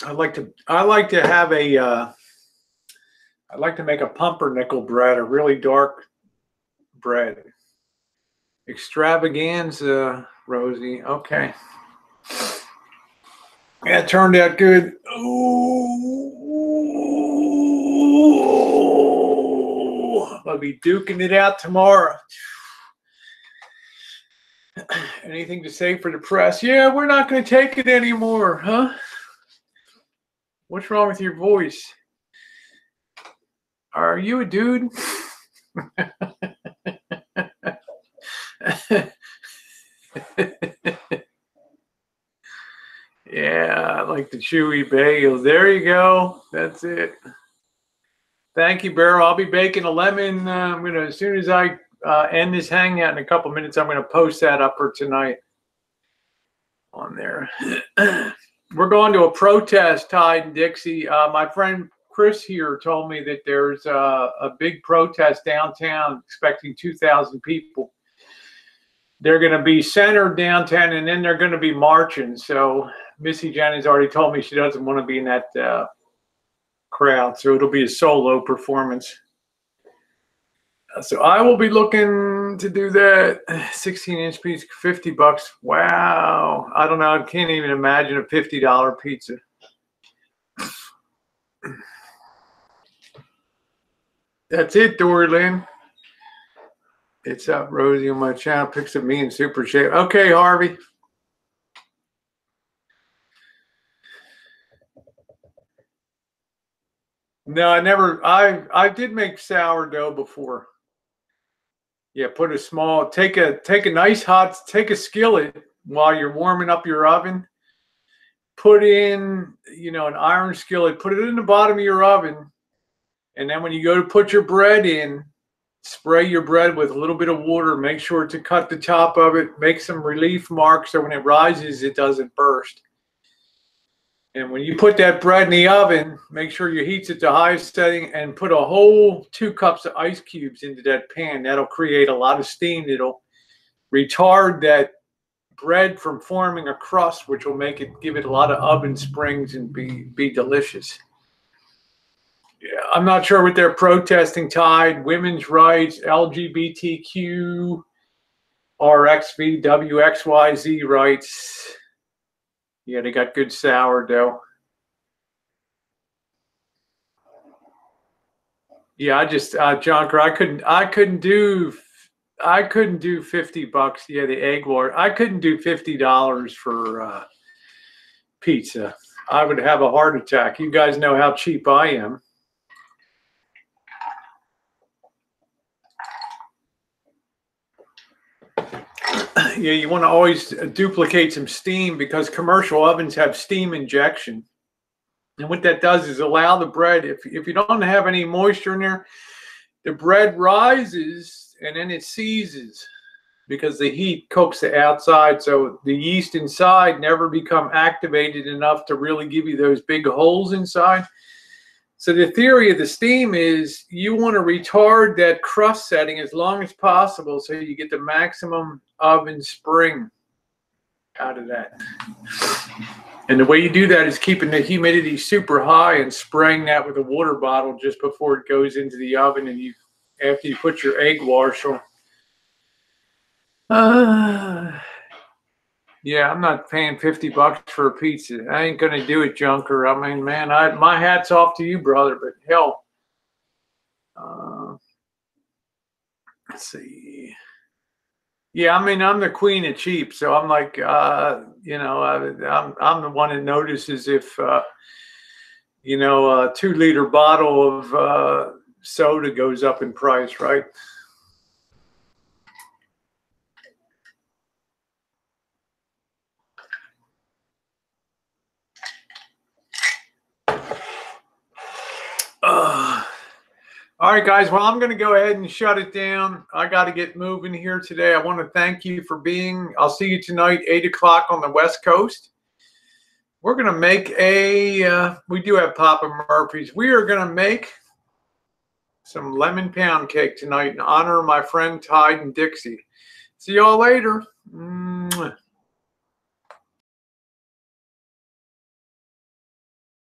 I like to make a pumpernickel bread, a really dark bread. Extravaganza, Rosie. Okay. Yeah, it turned out good. Ooh, I'll be duking it out tomorrow. Anything to say for the press? Yeah, we're not going to take it anymore, huh? What's wrong with your voice? Are you a dude? Yeah, I like the chewy bagels. There you go. That's it. Thank you, Beryl. I'll be baking a lemon. As soon as I end this hangout in a couple minutes, I'm gonna post that up for tonight on there. We're going to a protest, Tide and Dixie. My friend Chris here told me that there's a big protest downtown, expecting 2,000 people. They're going to be centered downtown, and then they're going to be marching. So Missy Jenn has already told me she doesn't want to be in that crowd, so it'll be a solo performance. So I will be looking to do that. 16-inch pizza, $50. Wow. I don't know. I can't even imagine a $50 pizza. That's it, Dory Lynn. It's up, Rosie, on my channel. Picks of me in super shape. Okay, Harvey. No, I did make sourdough before. Yeah, put a small, take a skillet while you're warming up your oven. Put in, an iron skillet, put it in the bottom of your oven. And then when you go to put your bread in, spray your bread with a little bit of water. Make sure to cut the top of it. Make some relief marks so when it rises, it doesn't burst. And when you put that bread in the oven, make sure your heat's at the highest setting and put a whole 2 cups of ice cubes into that pan. That'll create a lot of steam. It'll retard that bread from forming a crust, which will give it a lot of oven springs and be delicious. Yeah, I'm not sure what they're protesting, Tide. Women's rights, LGBTQ, RXV, WXYZ rights. Yeah, they got good sourdough. Yeah, Jonker, I couldn't do $50. Yeah, the egg water. I couldn't do $50 for pizza. I would have a heart attack. You guys know how cheap I am. Yeah, you want to always duplicate some steam because commercial ovens have steam injection. And what that does is allow the bread, if you don't have any moisture in there, the bread rises and then it seizes because the heat cooks the outside. So the yeast inside never become activated enough to really give you those big holes inside. So the theory of the steam is you want to retard that crust setting as long as possible so you get the maximum oven spring out of that. And the way you do that is keeping the humidity super high and spraying that with a water bottle just before it goes into the oven, and after you put your egg wash on. Yeah, I'm not paying $50 for a pizza. I ain't gonna do it, Junker. I mean, man, my hat's off to you, brother. But hell, let's see. Yeah, I mean, I'm the queen of cheap, so I'm like, you know, I'm the one that notices if, you know, a 2-liter bottle of soda goes up in price, right? All right, guys. Well, I'm going to go ahead and shut it down. I got to get moving here today. I want to thank you for being. I'll see you tonight, 8 o'clock on the West Coast. We're going to make a, we do have Papa Murphy's. We are going to make some lemon pound cake tonight in honor of my friend Tide and Dixie. See y'all later.